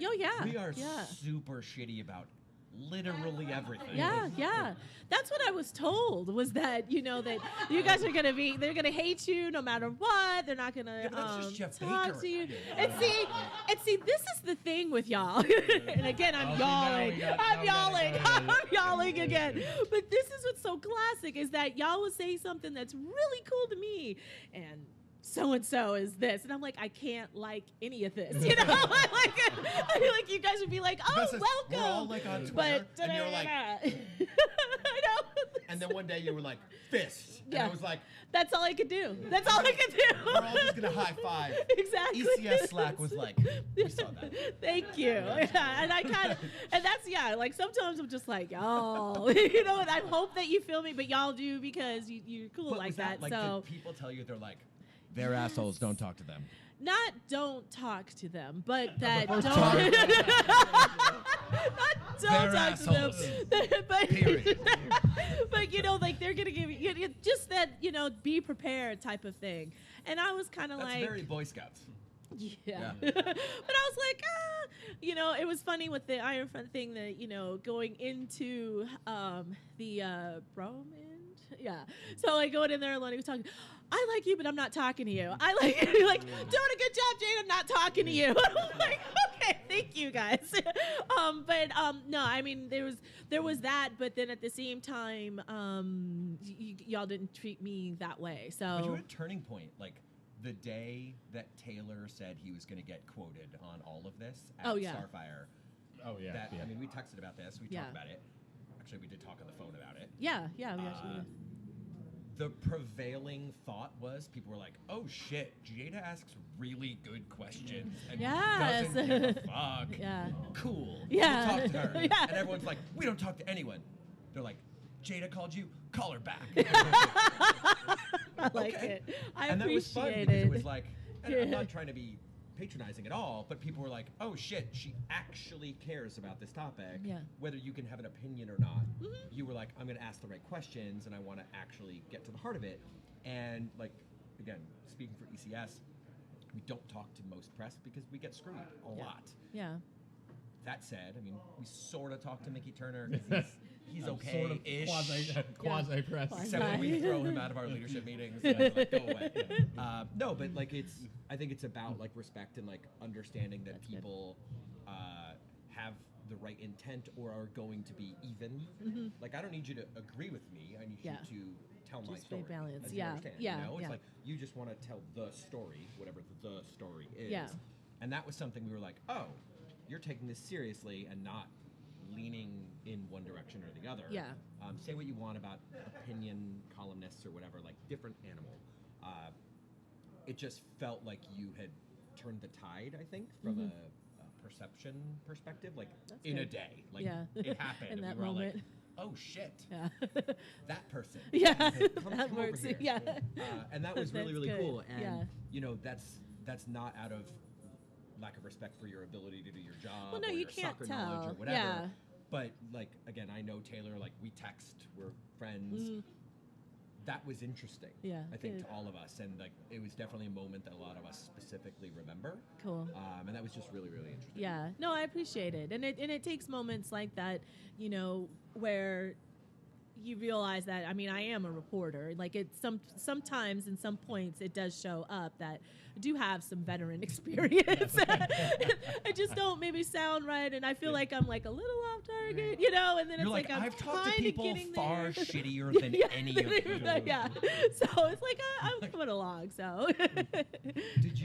Yeah. super shitty about literally everything. Yeah. That's what I was told, was that, that you guys are they're gonna hate you no matter what. They're not gonna Yeah, but that's just Jeff talk Baker. to you. And see, this is the thing with y'all. And again, I'm yawling again. But this is what's so classic, is that y'all will say something that's really cool to me, and so-and-so is this. And I'm like, I can't like any of this. I feel like you guys would be like, oh, Best is, welcome. We're all like on Twitter, But and you're like, I know. and then one day you were like, fist. And Yeah. I was like, That's all I could do. That's all I could do. we're all just going to high five. Exactly. ECS Slack was like, we saw that. Thank you. Yeah, and I kind of, and that's, like sometimes I'm just like, y'all, and I hope that you feel me, but y'all do, because you're cool But like was that. Like, So did people tell you they're like, they're assholes, don't talk to them? not don't talk to them, but that first don't, time. not don't They're talk to them. assholes. But, Period. but like they're gonna give you just that, be prepared type of thing. And I was kind of That's like, very Boy Scouts. yeah. But I was like, it was funny with the Iron Front thing that, going into the Bromond. Yeah. So like going in there and Lonnie was talking, I like you, but I'm not talking to you. I like you, like doing a good job, Jayda. I'm not talking to you. I'm like, Thank you guys. No, I mean there was that, but then at the same time, y'all didn't treat me that way. So But you had a turning point, like the day that Taylor said he was going to get quoted on all of this at Starfire. Oh yeah. That, I mean, we texted about this. We Yeah. talked about it. Actually, we did talk on the phone about it. yeah, we actually did. The prevailing thought was people were like, "Oh shit, Jayda asks really good questions and Yes. doesn't give a fuck. Yeah. Cool. Yeah. We'll talk to her." Yeah. And everyone's like, "We don't talk to anyone." They're like, "Jayda called you. Call her back." I like Okay. it. I And that was fun appreciate because it. it was like, and I'm Yeah. not trying to be patronizing at all, but people were like, "Oh shit, she actually cares about this topic, Yeah. whether you can have an opinion or not." Mhm. You were like, "I'm going to ask the right questions, and I want to actually get to the heart of it." And like, again, speaking for ECS, we don't talk to most press because we get screwed a Yeah. lot. Yeah. That said, I mean, we sort of talk to Mickey Turner because he's okay-ish. Sort of quasi press. Quasi. Except when we throw him out of our leadership meetings, and I'm like, go away. No, but like I think it's about like respect and like understanding that That's good. people have the right intent or are going to be even. Mhm. Like I don't need you to agree with me. I need Yeah. you to tell my Just stay story. balanced. As you Yeah. understand, Yeah. You know? It's Yeah. like you just want to tell the story, whatever the story is. Yeah. And that was something we were like, oh, you're taking this seriously and not leaning in one direction or the other. Yeah. Say what you want about opinion columnists or whatever, like different animal. It just felt like you had turned the tide, I think, from Mhm. a perception perspective, like That's in a good. day. Like Yeah. it happened. In and that we were all like, moment. oh shit, Yeah. that person. Yeah, Come that over works. here. Yeah. And that was really, That's really good. cool. And Yeah. you know, that's not out of lack of respect for your ability to do your job Well, no, or you your can't soccer knowledge tell. or whatever. Yeah. But like again, I know Taylor, like we text, we're friends. Mhm. That was interesting. Yeah, I think good. to all of us. And like it was definitely a moment that a lot of us specifically remember. Cool. And that was just really, really interesting. Yeah, no, I appreciate it, and it takes moments like that, you know, where you realize that. I mean, I am a reporter. Like sometimes in some points it does show up that I do have some veteran experience. I just don't maybe sound right, and I feel like I'm like a little off target, you know. And then You're it's like, I'm I've talked to kinda people getting far there. shittier than Yeah. any of you. Yeah, so it's like I'm coming along. So Did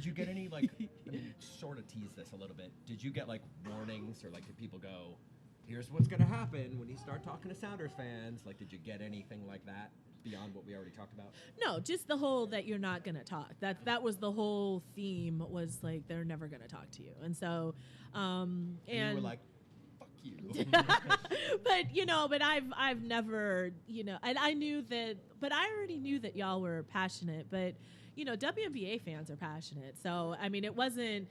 you get any like? I mean, sort of tease this a little bit. Did you get like warnings or like did people go, "Here's what's gonna happen when you start talking to Sounders fans"? Like, did you get anything like that beyond what we already talked about? No, just the whole that you're not gonna talk. That was the whole theme. Was like they're never gonna talk to you, and so And you were like, "Fuck you." but I've never, and I knew that, but I already knew that y'all were passionate, but WNBA fans are passionate. So, I mean, I wasn't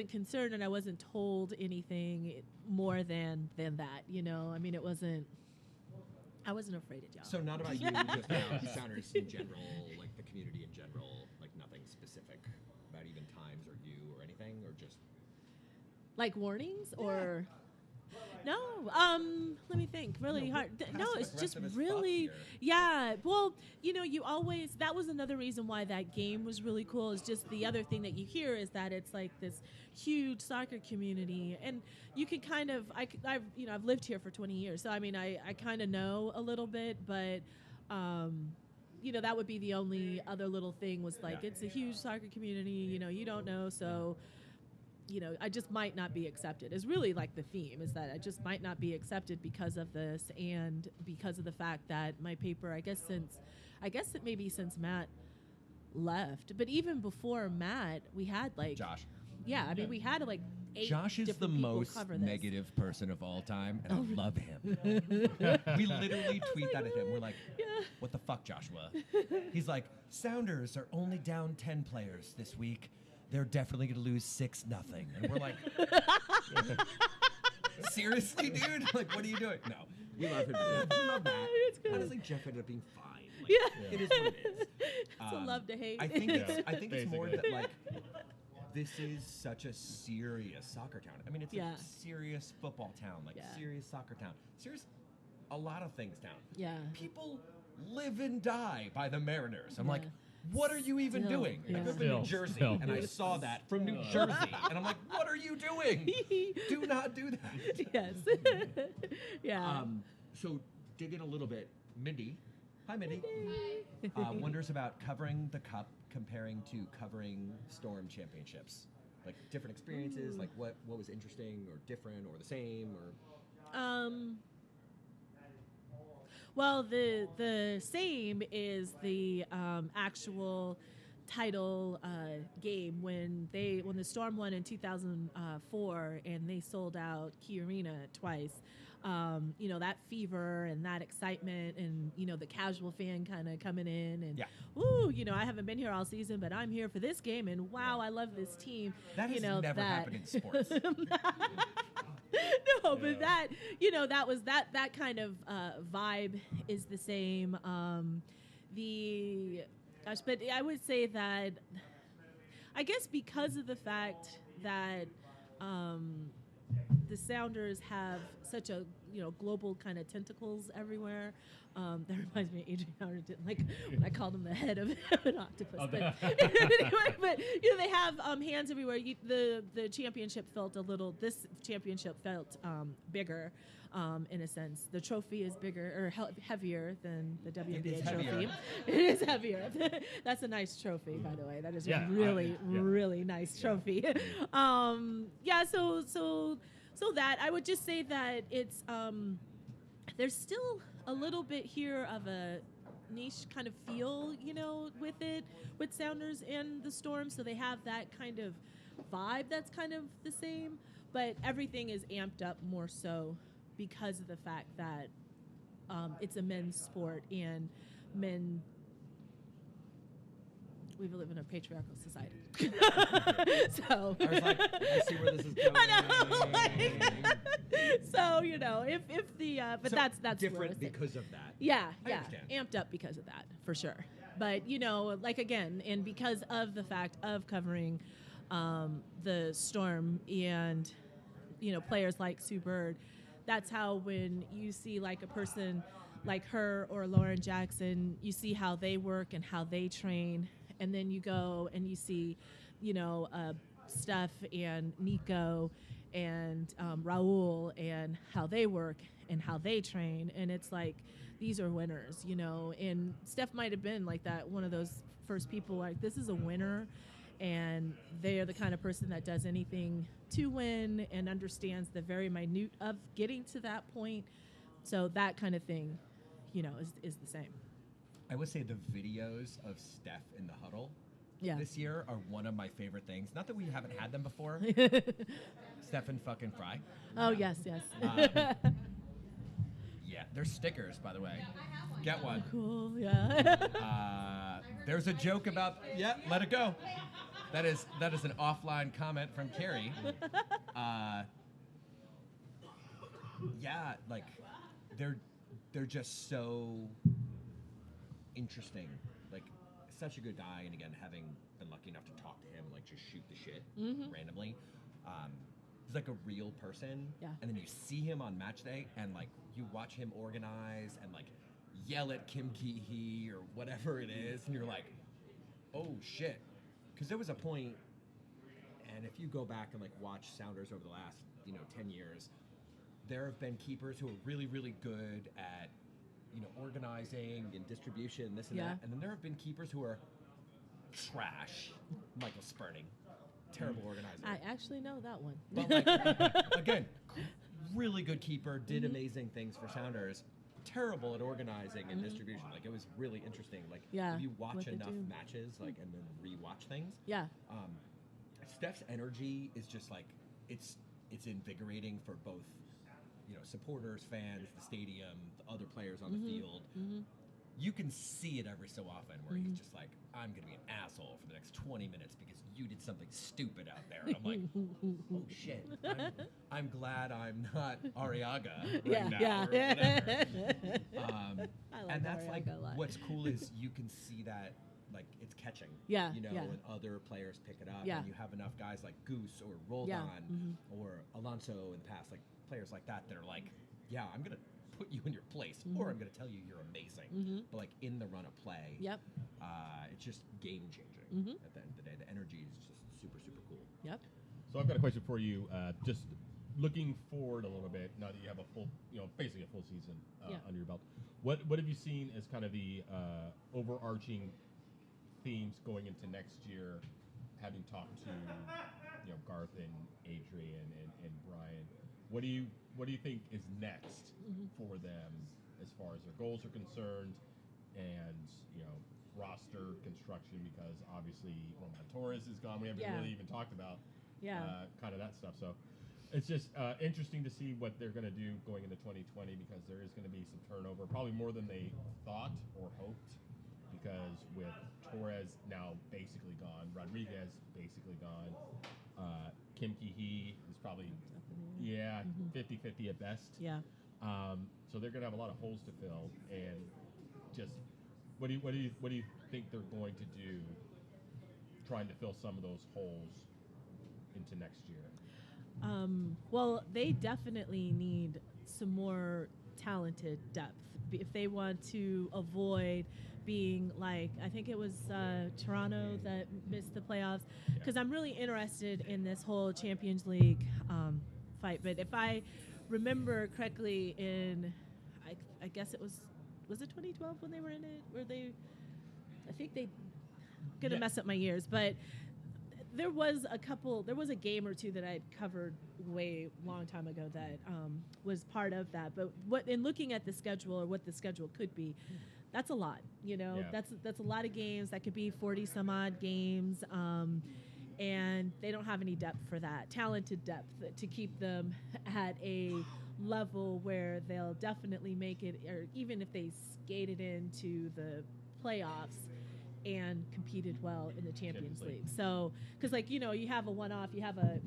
concerned and I wasn't told anything more than that, I mean, I wasn't afraid of y'all. So not about you, just about Sounders in general, like the community in general, like nothing specific about even times or you or anything, or just Like warnings or no? Let me think. Really hard. No, it's just really, yeah. Well, you always. That was another reason why that game was really cool. Is just the other thing that you hear is that it's like this huge soccer community, and you can kind of. I've lived here for 20 years, so I mean, I kind of know a little bit, but. That would be the only other little thing was like it's a huge soccer community. You don't know, so. I just might not be accepted is really like the theme is that I just might not be accepted because of this and because of the fact that my paper, I guess it may be since Matt left, but even before Matt, we had like Josh. Yeah, I mean, we had like 8 Josh is the different people most cover this. negative person of all time, and I love him. We literally tweet that at him. We're like, Yeah. "What the fuck, Joshua?" He's like, "Sounders are only down 10 players this week. They're definitely going to lose 6-0. And we're like, seriously, dude? Like, what are you doing? No, we love him. We love that. It's good. Honestly, Jeff ended up being fine. Like, Yeah. It is what it is. It's a love to hate. I think it's more basically. that, like, this is such a serious soccer town. I mean, it's Yeah. a serious football town, like Yeah. serious soccer town. Serious, a lot of things town. Yeah. People live and die by the Mariners. I'm like, what are you even Still, doing? I yeah. grew up in New Jersey, Still. and I saw that from New Jersey, and I'm like, what are you doing? Do not do that. Yes. Yeah. So dig in a little bit. Mindy. Hi, Mindy. Wonders about covering the Cup comparing to covering Storm championships. Like different experiences, like what was interesting or different or the same or... Well, the same is the actual title game when the Storm won in 2004 and they sold out Key Arena twice. That fever and that excitement and the casual fan kind of coming in and ooh, I haven't been here all season, but I'm here for this game and wow, I love this team. That has never happened in sports. No, but that that was that kind of vibe is the same. But I would say that I guess because of the fact that the Sounders have such a global kind of tentacles everywhere. That reminds me of Adrian Howard didn't like when I called him the head of an octopus. But anyway, but they have hands everywhere. The championship felt this championship felt bigger in a sense. The trophy is bigger or heavier than the WNBA trophy. It is heavier. That's a nice trophy, by the way. That is a really nice trophy. So that I would just say that it's there's still a little bit here of a niche kind of feel, with Sounders and the Storm. So they have that kind of vibe that's kind of the same, but everything is amped up more so because of the fact that it's a men's sport and men. We live in a patriarchal society. So I was like, I see where this is going. I know, so if the but So that's different realistic. because of that. Yeah, I understand. amped up because of that for sure. But again, and because of the fact of covering the Storm and players like Sue Bird, that's how when you see like a person like her or Lauren Jackson, you see how they work and how they train. And then you go and you see, Steph and Nico and Raul and how they work and how they train. And it's like, these are winners, And Steph might have been like that, one of those first people like, this is a winner. And they are the kind of person that does anything to win and understands the very minute of getting to that point. So that kind of thing, is the same. I would say the videos of Steph in the huddle this year are one of my favorite things. Not that we haven't had them before. Steph and fucking Fry. Oh, yes. Yeah, they're stickers, by the way. Get one. Cool, yeah. There's a joke about, let it go. That is an offline comment from Carrie. Like they're just so interesting. Like such a good guy, and again, having been lucky enough to talk to him and like just shoot the shit randomly. He's like a real person. Yeah. And then you see him on match day and like you watch him organize and like yell at Kim Ki-hee or whatever it is, and you're like, oh shit. Because there was a point, and if you go back and like watch Sounders over the last 10 years, there have been keepers who are really, really good at organizing and distribution, this and that, and then there have been keepers who are trash. Michael Spurning, terrible organizer. I actually know that one. But like, again, really good keeper, did amazing things for Sounders. Terrible at organizing and distribution. Like it was really interesting. Like if you watch enough matches, like and then rewatch things. Yeah. Steph's energy is just like it's invigorating for both, supporters, fans, the stadium, the other players on the field. You can see it every so often where he's just like, I'm gonna be an asshole for the next 20 minutes because you did something stupid out there. And I'm like, oh shit. I'm glad I'm not Ariaga right now. Or whatever. And that's Ariaga like a lot. what's cool is you can see that like it's catching. When other players pick it up and you have enough guys like Goose or Roldan or Alonso in the past, like players like that are like, I'm gonna put you in your place or I'm gonna tell you you're amazing. But like in the run of play. It's just game changing. Mm-hmm. At the end of the day, the energy is just super super cool. Yep. So I've got a question for you. Just looking forward a little bit, now that you have a full, basically a full season under your belt, what have you seen as kind of the overarching themes going into next year? Having talked to Garth and Adrian and Brian, what do you think is next for them as far as their goals are concerned, and roster construction? Because obviously Roman Torres is gone. We haven't really even talked about kind of that stuff. So it's just interesting to see what they're going to do going into 2020, because there is going to be some turnover, probably more than they thought or hoped, because with Torres now basically gone, Rodriguez basically gone, Kim Ki-hee is probably 50-50 at best. Yeah. So they're going to have a lot of holes to fill, and just what do you think they're going to do, trying to fill some of those holes into next year? Well, they definitely need some more talented depth if they want to avoid being like, I think it was Toronto that missed the playoffs, because I'm really interested in this whole Champions League fight. But if I remember correctly, I guess it was it 2012 when they were in it? I think they gonna mess up my years, but there was a game or two that I'd covered way long time ago that was part of that. But in looking at the schedule, or what the schedule could be, that's a lot. That's a lot of games. That could be 40 some odd games, and they don't have any depth for that, talented depth to keep them at a level where they'll definitely make it, or even if they skated into the playoffs and competed well in the Champions League. So, because you have a one-off, you have a,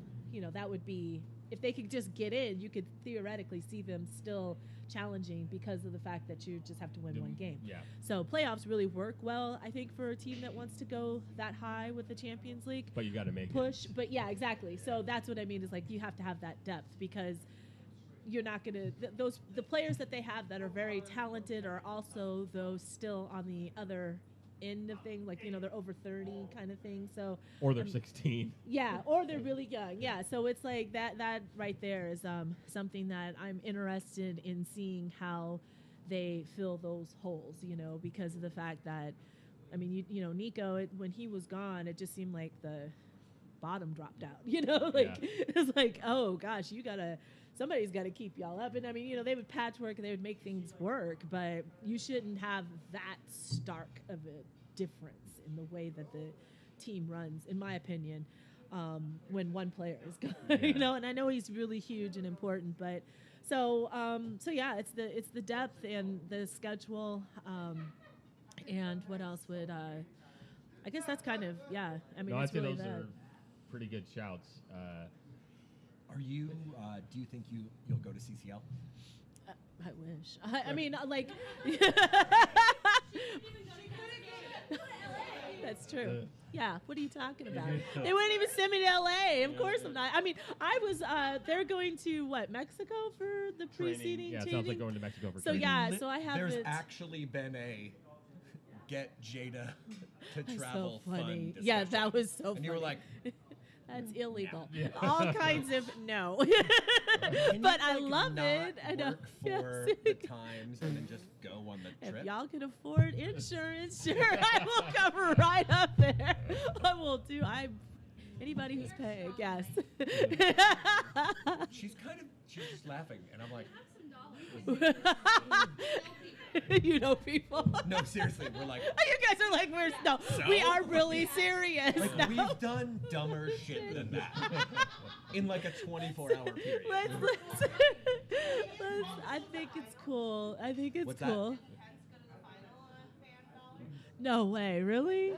that would be, if they could just get in, you could theoretically see them still challenging, because of the fact that you just have to win one game. Yeah. So playoffs really work well, I think, for a team that wants to go that high with the Champions League. But you got to make push. it. But yeah, exactly. So that's what I mean, is like you have to have that depth, because you're not going to, the players that they have that are very talented are also those still on the other end of things, like they're over 30 kind of thing. So or they're 16. Yeah, or they're really young. Yeah, so it's like that right there is something that I'm interested in seeing how they fill those holes. Because of the fact that, I mean, Nico, when he was gone, it just seemed like the bottom dropped out. It's like, oh gosh, somebody's got to keep y'all up. And I mean, they would patchwork and they would make things work, but you shouldn't have that stark of a difference in the way that the team runs, in my opinion, when one player is gone. And I know he's really huge and important, but so yeah, it's the depth and the schedule, and what else would I guess that's kind of, I mean, I'd it's say really those that. are pretty good shouts. Are you? Do you think you'll go to CCL? I wish. I mean, like. That's true. Yeah. What are you talking about? They wouldn't even send me to LA. Of course I'm not. I mean, I was. They're going to Mexico for the preceding. Yeah, it training? sounds like going to Mexico for so training. yeah. So I have. There's actually been a get Jayda to travel so funny. fund Yeah, discussion. that was so funny. And you were like, that's illegal. Yeah. All kinds of no. But I love it. I know. Work for the Times and then just go on the trip. If y'all can afford insurance, sure, I will come right up there. I will do. Anybody who's paying, yes. She's just laughing, and I'm like, you know people. no, seriously, we're like, You guys are like, we are really serious. like now. we've done dumber shit than that in like a 24-hour period. Let's, I think it's cool. I think it's What's that? cool. No way, really? I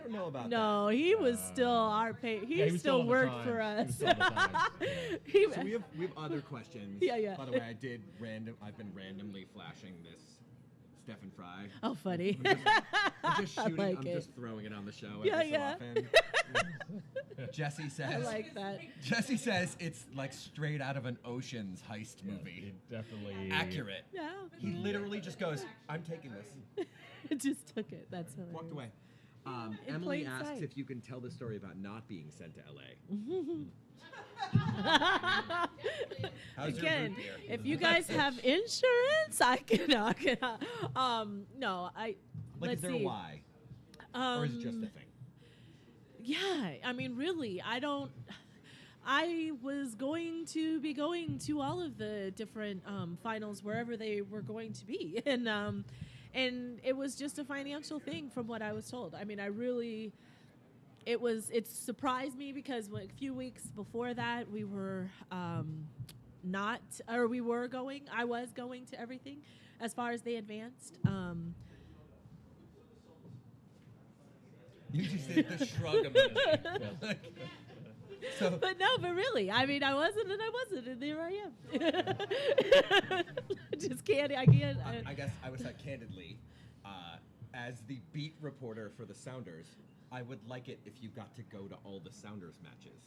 don't know about No, he was still our he was still on the worked for Times. us. He was still on the Times. He- that. So we have other questions. Yeah. By the way, I've been randomly flashing this Stefan Fry. Oh, funny. I'm just shooting. like I'm it. just throwing it on the show Yeah, every yeah. so often. Jesse says. I like that. Jesse says it's like straight out of an Ocean's heist movie. It definitely Accurate. Yeah. He literally just goes, "I'm taking this." Just took it. That's hilarious. Walked away. In Emily plain asks sight. if you can tell the story about not being sent to LA. How's your Again, root beer? if you guys have insurance, I can. No, I. Like, let's is there see. a why, or is it just a thing? Yeah, I mean, really, I was going to be going to all of the different finals wherever they were going to be, and it was just a financial thing from what I was told. I mean, it surprised me because a few weeks before that we were I was going to everything as far as they advanced. You just did the shrug emoji. But really, I mean, I wasn't, and there I am. Just can't. I can't. I guess I would say candidly, as the beat reporter for the Sounders, I would like it if you got to go to all the Sounders matches.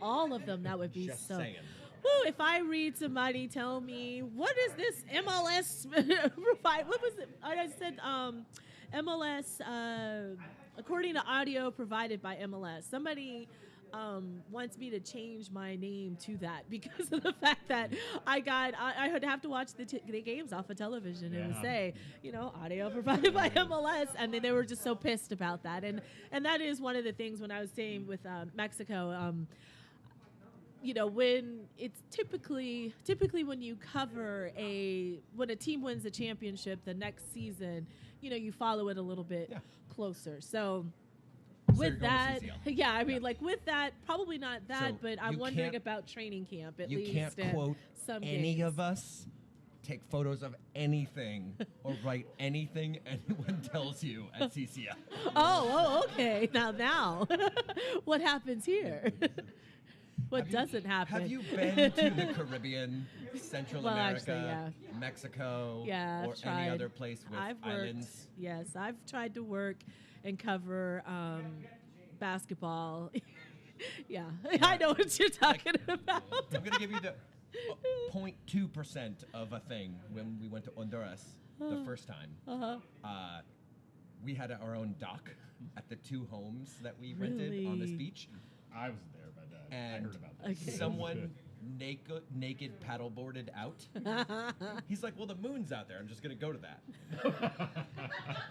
All of them. That would be Just so. saying. Woo, if I read somebody tell me what is this MLS provide? What was it? I said MLS. According to audio provided by MLS, somebody wants me to change my name to that because of the fact that I would have to watch the games off of television and it would say, audio provided by MLS, and then they were just so pissed about that, and that is one of the things when I was staying with Mexico. When it's typically when you cover when a team wins a championship the next season, you follow it a little bit closer. So with that, I mean, with that, probably not that, So but I'm you wondering can't- about training camp at You least. can't and quote some any games. of us, take photos of anything, or write anything anyone tells you at CCL. Oh, okay. Now, what happens here? What doesn't happen? Have you been to the Caribbean, Central Well, America, actually, Mexico, Yeah, I've or tried. any other place with I've worked. islands? Yes, I've tried to work and cover basketball. Yeah, I know what you're talking about. I'm going to give you the 0.2% of a thing when we went to Honduras the first time. Uh-huh. We had our own dock at the 2 homes that we rented on this Really? beach. I was there, but I And heard about this. Okay. someone naked paddleboarded out. He's like, well, the moon's out there. I'm just going to go to that.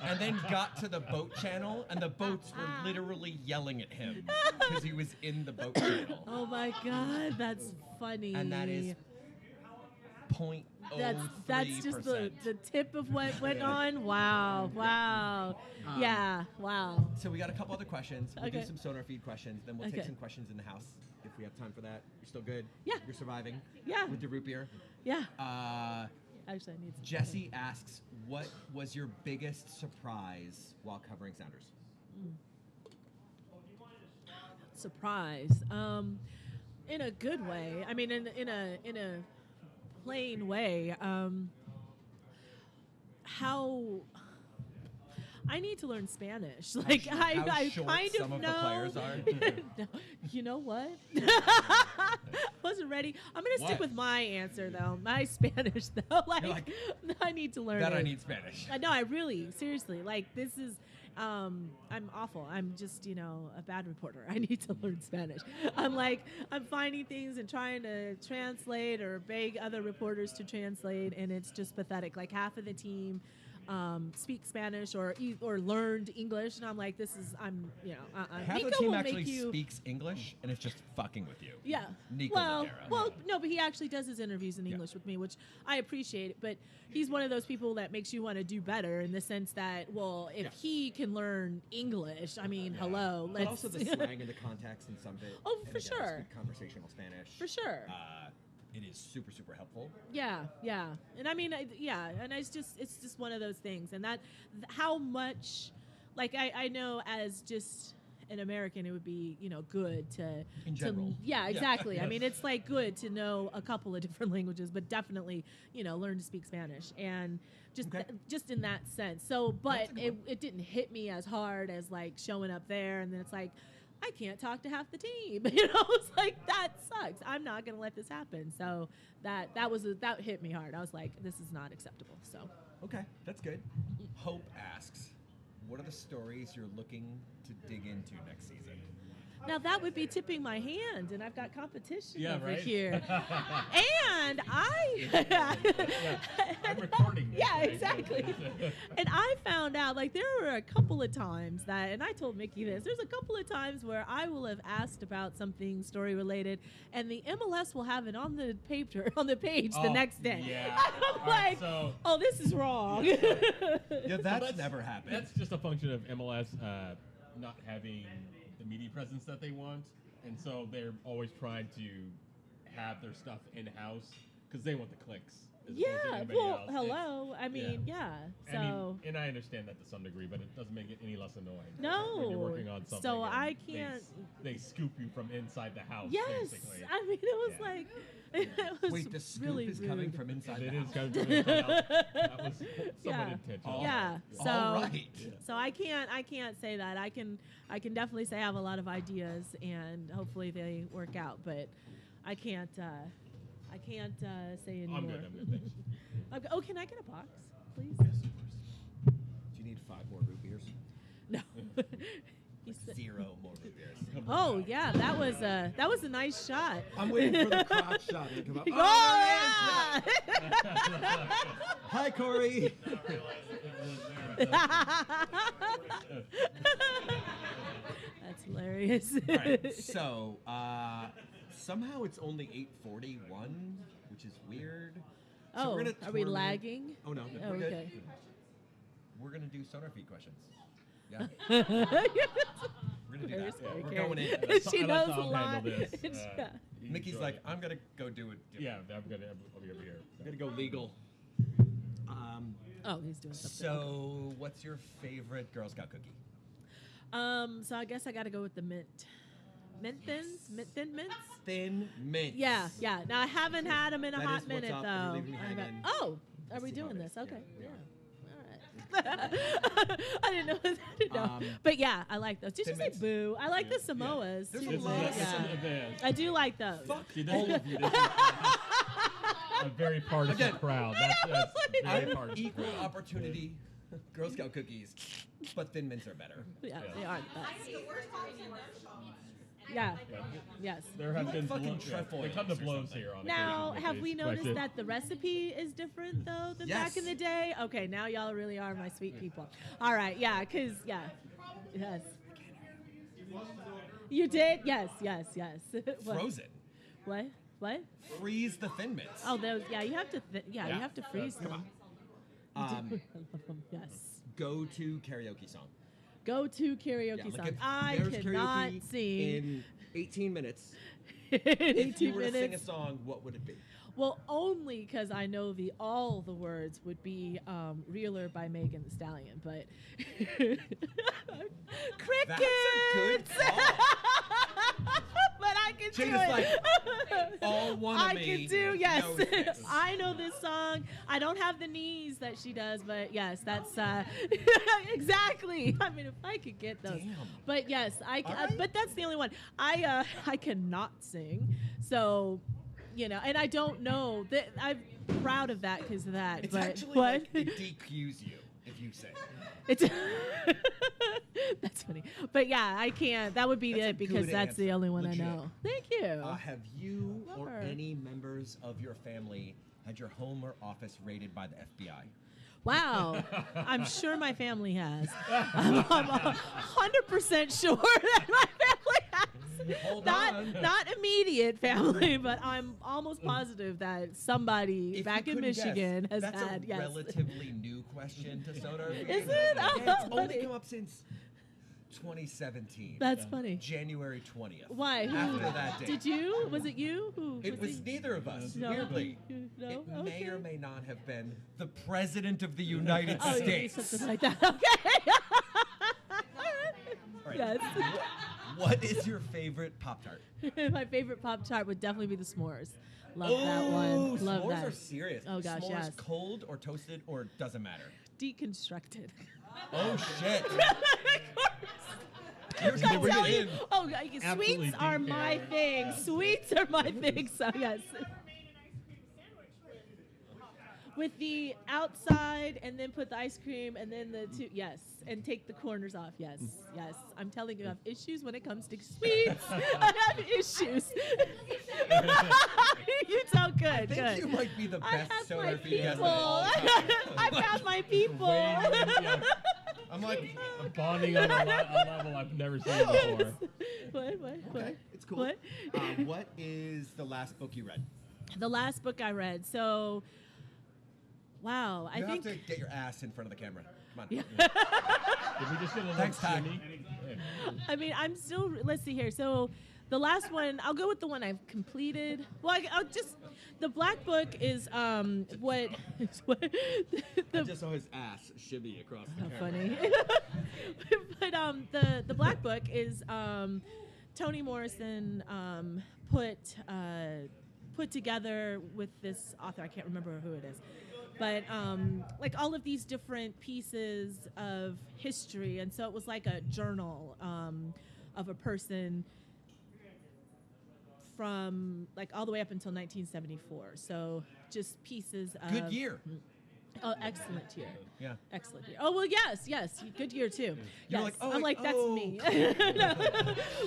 And then got to the boat channel, and the boats were literally yelling at him because he was in the boat channel. Oh my God, that's funny. And that is 0.03%. that's just the tip of what went on. Wow. Yeah, wow. So we got a couple other questions. We'll do Okay. some SonarFeed questions, then we'll take Okay. some questions in the house if we have time for that. You're still good? Yeah. You're surviving? Yeah. With the root beer? Yeah. Actually, Actually, I need some. Jesse asks, what was your biggest surprise while covering Sounders? Surprise. In a good way. I mean, in a plain way. How I need to learn Spanish. Like how I short kind of some of know. the players are? No, you know what? Wasn't ready. I'm gonna stick What? with my answer though. My Spanish though. Like, I need to learn. That it. I need Spanish. No, I really, seriously, like this is, I'm awful. I'm just, a bad reporter. I need to learn Spanish. I'm finding things and trying to translate or beg other reporters to translate, and it's just pathetic. Like half of the team speak Spanish or learned English, and I'm like, Half Nico the team will actually make you. speaks English, and it's just fucking with you. Yeah. Nico well, Ladera. well, no, but he actually does his interviews in English with me, which I appreciate. But he's one of those people that makes you want to do better in the sense that, well, if he can learn English, I mean, hello, let's. But also the slang and the context and some of it. Oh, and for again, I sure. speak conversational Spanish. For sure. It is super, super helpful. Yeah, and I mean, and it's just one of those things, and that how much, like I know as just an American, it would be, good to In general. yeah, Yeah. exactly. I mean, it's like good to know a couple of different languages, but definitely, learn to speak Spanish and Okay. just in that sense. So, but That's a good one. it didn't hit me as hard as like showing up there, and then it's like, I can't talk to half the team. It's like that sucks. I'm not gonna let this happen. So that hit me hard. I was like, this is not acceptable. So Okay, that's good. Hope asks, what are the stories you're looking to dig into next season? now that would be tipping my hand, and I've got competition Yeah, over right? here. And I'm recording this, Yeah, right? exactly. And I found out, like, there were a couple of times that, and I told Mickey this, there's a couple of times where I will have asked about something story related, and the MLS will have it on the page the next day. Yeah. I'm All right, like, so oh, this is wrong. Yeah, that's that's- never happened. that's just a function of MLS not having the media presence that they want, and so they're always trying to have their stuff in house because they want the clicks. As opposed to Yeah, anybody well, else. hello. I mean, yeah. So. I mean, and I understand that to some degree, but it doesn't make it any less annoying. No. When you're working on something. So and I they can't- They scoop you from inside the house. Yes, Basically. I mean it was Yeah. like it was Wait, the scoop really is rude. coming from inside And the it is house. kind of that was somewhat Yeah. intentional. Yeah. So All right. so I can't say that. I can definitely say I have a lot of ideas and hopefully they work out, but I can't say anymore. I'm good. Thanks. Okay, oh, can I get a box, please? Do you need 5 more root beers? No. He said- 0 more root beers. oh yeah, that was a nice shot. I'm waiting for the crotch shot to come up. Oh, there it is. yeah! Hi, Corey. That's hilarious. All right, so somehow it's only 8:41, which is weird. So Oh, we're gonna are we torment- lagging? Oh no, Oh, we're good. okay. We're gonna do SonarFeed questions. Yeah, We're we're gonna do that. scary, We're Carrie. going in. She I let knows a Tom lot. handle this. It's- yeah. You Mickey's enjoy like, it. I'm gonna go do it. Yeah, I'll be over here. I'm gonna go legal. Oh, he's doing something. So, what's your favorite Girl Scout cookie? So I guess I got to go with the mint thins, thin mints. Thin Mint. Yeah. Now I haven't had them in a That hot is what's minute up. though. You're leaving me I got- hanging. oh, are Let's we see how doing it this? is. Okay. Yeah, Yeah. All right. I didn't know. I didn't know. But yeah, I like those. Did you Thin say Mints? boo? I like the Yeah. Samoas There's too. a It's lot a- of it's yeah. an advance. I do like those. Fuck See, this all is- of you. this is a very partisan Again, crowd. That's very I'm partisan. equal opportunity Girl Scout cookies, but Thin Mints are better. Yeah, Yeah. they are the best. Yeah. Yeah. Yes. There have been Fucking blows. trefoils They come to or blows something. here on Now, occasion with have these we noticed questions. that the recipe is different though than Yes. back in the day? Okay, now y'all really are my sweet people. All right, yeah, cause yes. You did? Yes. What? Frozen. What? Freeze the Thin Mints. Oh, those. Yeah, you have to. You Yeah. have to freeze Come them. on. I love them. Yes. Go to karaoke song. Go to karaoke Yeah, look song. at- I there's cannot karaoke sing in 18 minutes. in If 18 you were to sing a minutes. song, what would it be? Well, only because I know all the words would be "Reeler" by Megan Thee Stallion, but crickets. That's a good call. But I can do Jayda's it. like, all one of I me can do, yes. knows this. I know this song. I don't have the knees that she does, but yes, that's exactly. I mean, if I could get those. Damn. But yes, All right. but that's the only one. I cannot sing, so and I don't know that I'm proud of that because of that. It's but actually what? like it DQs you if you sing. It's that's funny, but yeah, I can't. That would be That's a it because good that's the answer. only one Legit. I know. Thank you. Have you or Lover. any members of your family had your home or office raided by the FBI? Wow, I'm sure my family has. I'm 100% sure that my family has. Hold not on. not immediate family, but I'm almost positive that somebody If back you in couldn't guess, Michigan has that's had a yes. relatively new question to SonarFeed. Is it? Yeah, Oh, it's only funny. come up since 2017. That's funny. January 20th. Why? Who- After that date. Did you? Was it you? Who? It was it? neither of us, No. weirdly. No? It may Okay. or may not have been the President of the United Oh, you mean States. something like that. Okay. All right. Yes. What is your favorite Pop-Tart? My favorite Pop-Tart would definitely be the s'mores. Love that one. Love s'mores that. are serious. Oh, gosh, s'mores yes. cold or toasted or doesn't matter. Deconstructed. Oh, shit. I'm You're telling you. in. Oh, Absolutely sweets are my deep thing. yeah. Sweets are my thing. So yes. With the outside, and then put the ice cream, and then the two. Yes, and take the corners off. Yes, yes. I'm telling you, I have issues when it comes to sweets. I have issues. You sound good. I think good. you might be the I best have soda my feed guest of people. all time. I've had my people. Yeah. I'm like, Bonding on a level I've never seen before. What? okay, it's cool. What? What is the last book you read? The last book I read. So, wow. You I have think. to get your ass in front of the camera. Come on. Yeah. Did we just get a little Thanks, Ty. shimmy? I mean, I'm still. Let's see here. So, the last one, I'll go with the one I've completed. Well, I'll just. The black book is what. Is what I just saw his ass shimmy across the How camera. funny. But the black book is Toni Morrison put together with this author. I can't remember who it is. But like all of these different pieces of history. And so it was like a journal of a person from like all the way up until 1974. So just pieces of... Good year. Oh, excellent year. Yeah. Excellent year. Oh, well, yes. Good year, too. You're Yes. like, oh, I'm like, like, that's oh. me. No.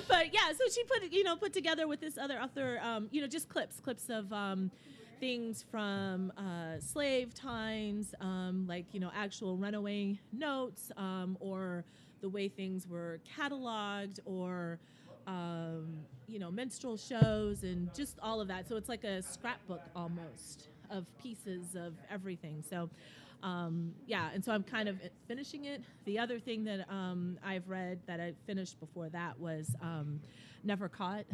But yeah, so she put together with this other author, just clips of things from slave times, actual runaway notes, or the way things were cataloged, or minstrel shows, and just all of that. So it's like a scrapbook almost of pieces of everything. So and so I'm kind of finishing it. The other thing that I've read that I finished before that was Never Caught,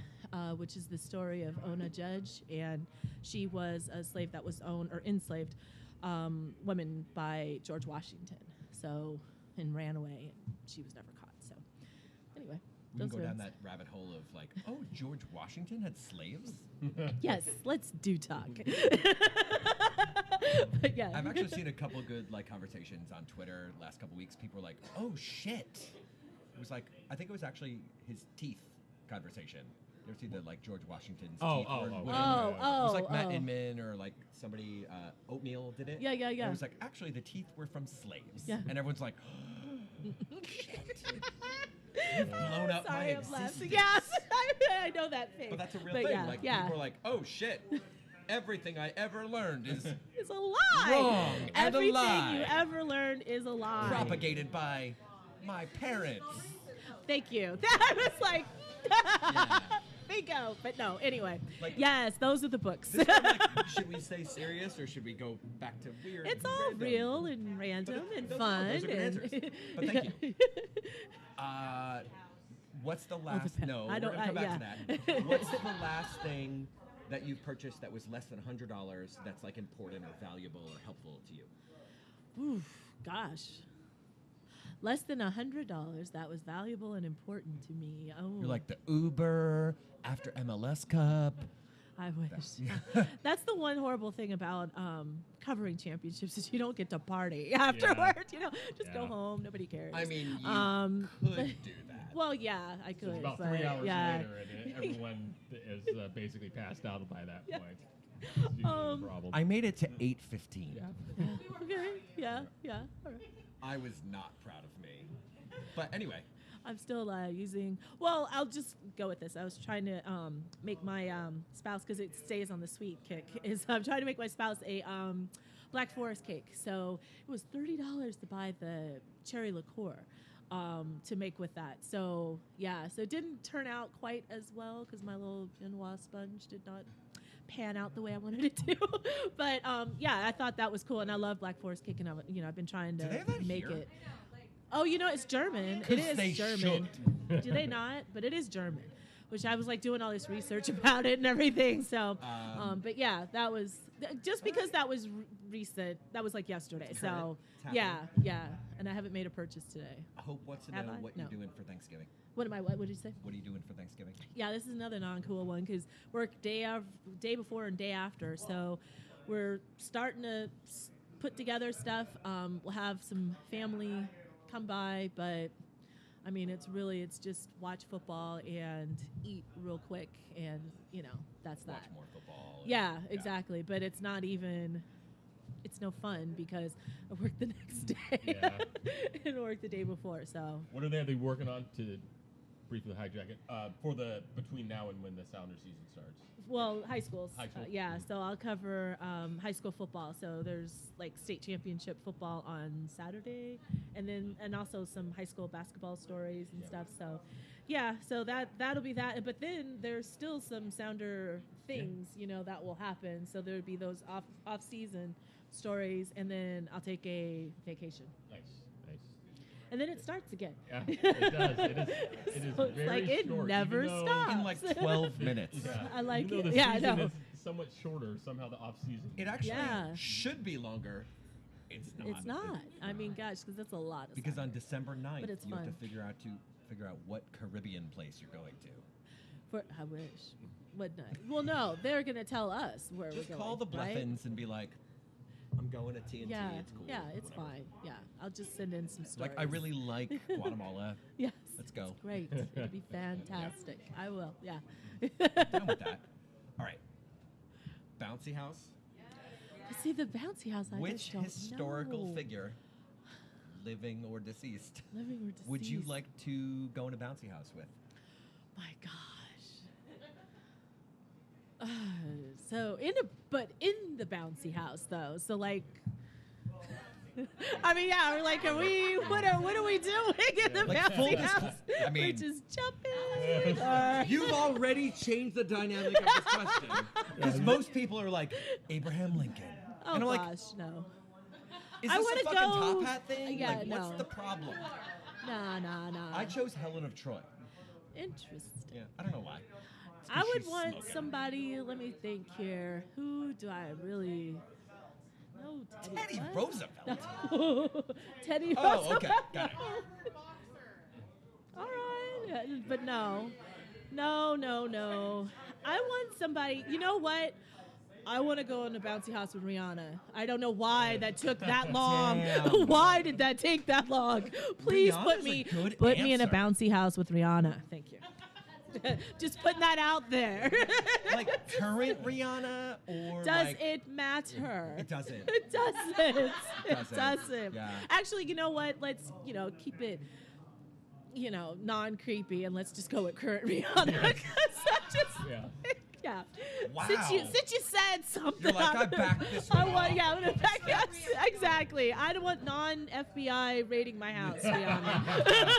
which is the story of Ona Judge, and she was a slave that was owned or enslaved woman by George Washington. So and ran away, and she was never caught. So anyway, We can those go are down that rabbit hole of like, oh, George Washington had slaves? yes. Let's do talk. But yeah, I've actually seen a couple good like conversations on Twitter last couple weeks. People were like, oh, shit. It was like, I think it was actually his teeth conversation. You ever see the like George Washington's teeth? were winning? It was like Matt Inman or like somebody, Oatmeal did it. Yeah. And it was like, actually, the teeth were from slaves. Yeah. And everyone's like, shit. You've blown up my Sorry, I'm existence. laughing. Yes, I know that thing. But that's a real But thing. yeah, like yeah. people are like, oh shit, everything I ever learned is It's a lie. Wrong and a Everything lie. you ever learned is a lie. propagated by my parents. Thank you. That was like, Yeah. bingo. But no, anyway. Like- Yes, those are the books. This one, like, should we stay serious or should we go back to weird? It's and all random? real and random and those- fun. those are good and answers. But thank you. What's the last? depend- No, I we're don't- gonna come back yeah. to that. What's the last thing that you purchased that was less than $100 that's like important or valuable or helpful to you? Oof, gosh. Less than $100 that was valuable and important to me. Oh, You're like the Uber after MLS Cup. I wish. That's the one horrible thing about covering championships is you don't get to party afterwards. Just go Yeah. home. Nobody cares. I mean, you but- could do that. Well, yeah, I could. It's about but 3 hours yeah. later, and everyone is basically passed out by that Yeah. point. It's usually the problem. I made it to 8:15. Yeah. Okay. Yeah. All right. I was not proud of me. But anyway, I'm still using. Well, I'll just go with this. I was trying to make my spouse, because it stays on the sweet kick. I'm trying to make my spouse a Black Forest cake. So it was $30 to buy the cherry liqueur to make with that. So yeah, so it didn't turn out quite as well because my little Genoa sponge did not pan out the way I wanted it to. But yeah, I thought that was cool, and I love Black Forest cake, and I've been trying to Do they have that make here? it. Oh, it's German. 'Cause It is they German. Do they not? But it is German, which I was like doing all this research about it and everything. So, but yeah, that was just because that was recent. That was like yesterday. It's So current. It's yeah, and I haven't made a purchase today. Hope wants to Have know I? what No. you're doing for Thanksgiving. What am I? What did you say? What are you doing for Thanksgiving? Yeah, this is another non-cool one because work day before and day after. So we're starting to put together stuff. We'll have some family come by, but I mean, it's just watch football and eat real quick, and that's that. Watch more football. Yeah, exactly. But it's not even. It's no fun because I work the next day and work the day before. So what are they working on to briefly hijack it for the between now and when the Sounder season starts? Well, high schools. High school. Yeah, so I'll cover high school football. So there's like state championship football on Saturday, and also some high school basketball stories and stuff. So yeah, so that'll be that. But then there's still some Sounder things, that will happen. So there would be those off season stories, and then I'll take a vacation. Nice. And then it starts again. Yeah, it does. It is So it's very like it short, never even though- stops. In like 12 minutes. Yeah. I like even though it. The Yeah, I season know. is somewhat shorter. Somehow the off season. It actually Yeah. should be longer. It's not. It's not. I mean, gosh, because that's a lot of Because stuff. on December 9th, But it's you have fun. to figure out what Caribbean place you're going to. I wish. What night? Well, no, they're gonna tell us where Just we're call going. the right? Bluffins and be like, I'm going to TNT. Yeah, It's cool. yeah, it's whatever. fine. Yeah, I'll just send in some stories. Like, I really like Guatemala. Yes. Let's go. It's great. It'll be fantastic. I will. Yeah. Done with that. All right. Bouncy house. See the bouncy house. I Which just don't historical know. figure, living or deceased, Living or deceased? would you like to go in a bouncy house with? My gosh. So in the bouncy house though. So like. I mean, yeah, we're like, what are we doing in the Like, bouncy full house? I mean- we're just jumping. Or You've already changed the dynamic of this question. Because most people are like, Abraham Lincoln. oh and I'm like, gosh, no. is I this wanna a fucking go- top hat thing? yeah, like, what's no. the problem? Nah. I chose Helen of Troy. Interesting. Yeah, I don't know why. It's 'cause I would she's want smoking. somebody. Let me think here. Who do I really? No, Teddy what? Roosevelt. No. Teddy Oh, Roosevelt. okay, got it. All right, but no. I want somebody. You know what? I want to go in a bouncy house with Rihanna. I don't know why that took that long. Damn. Why did that take that long? Please Rihanna's put a me good in a answer. bouncy house with Rihanna. Thank you. Just putting that out there. Like current Rihanna or Does like, it matter? It doesn't. It doesn't. It doesn't. doesn't. Yeah. Actually, you know what? Let's, keep it, non-creepy, and let's just go with current Rihanna. Because I just, yeah. Wow. Since you said something, You're like, I back this one off. I'm gonna back that. Exactly. I don't want non-FBI raiding my house, Rihanna.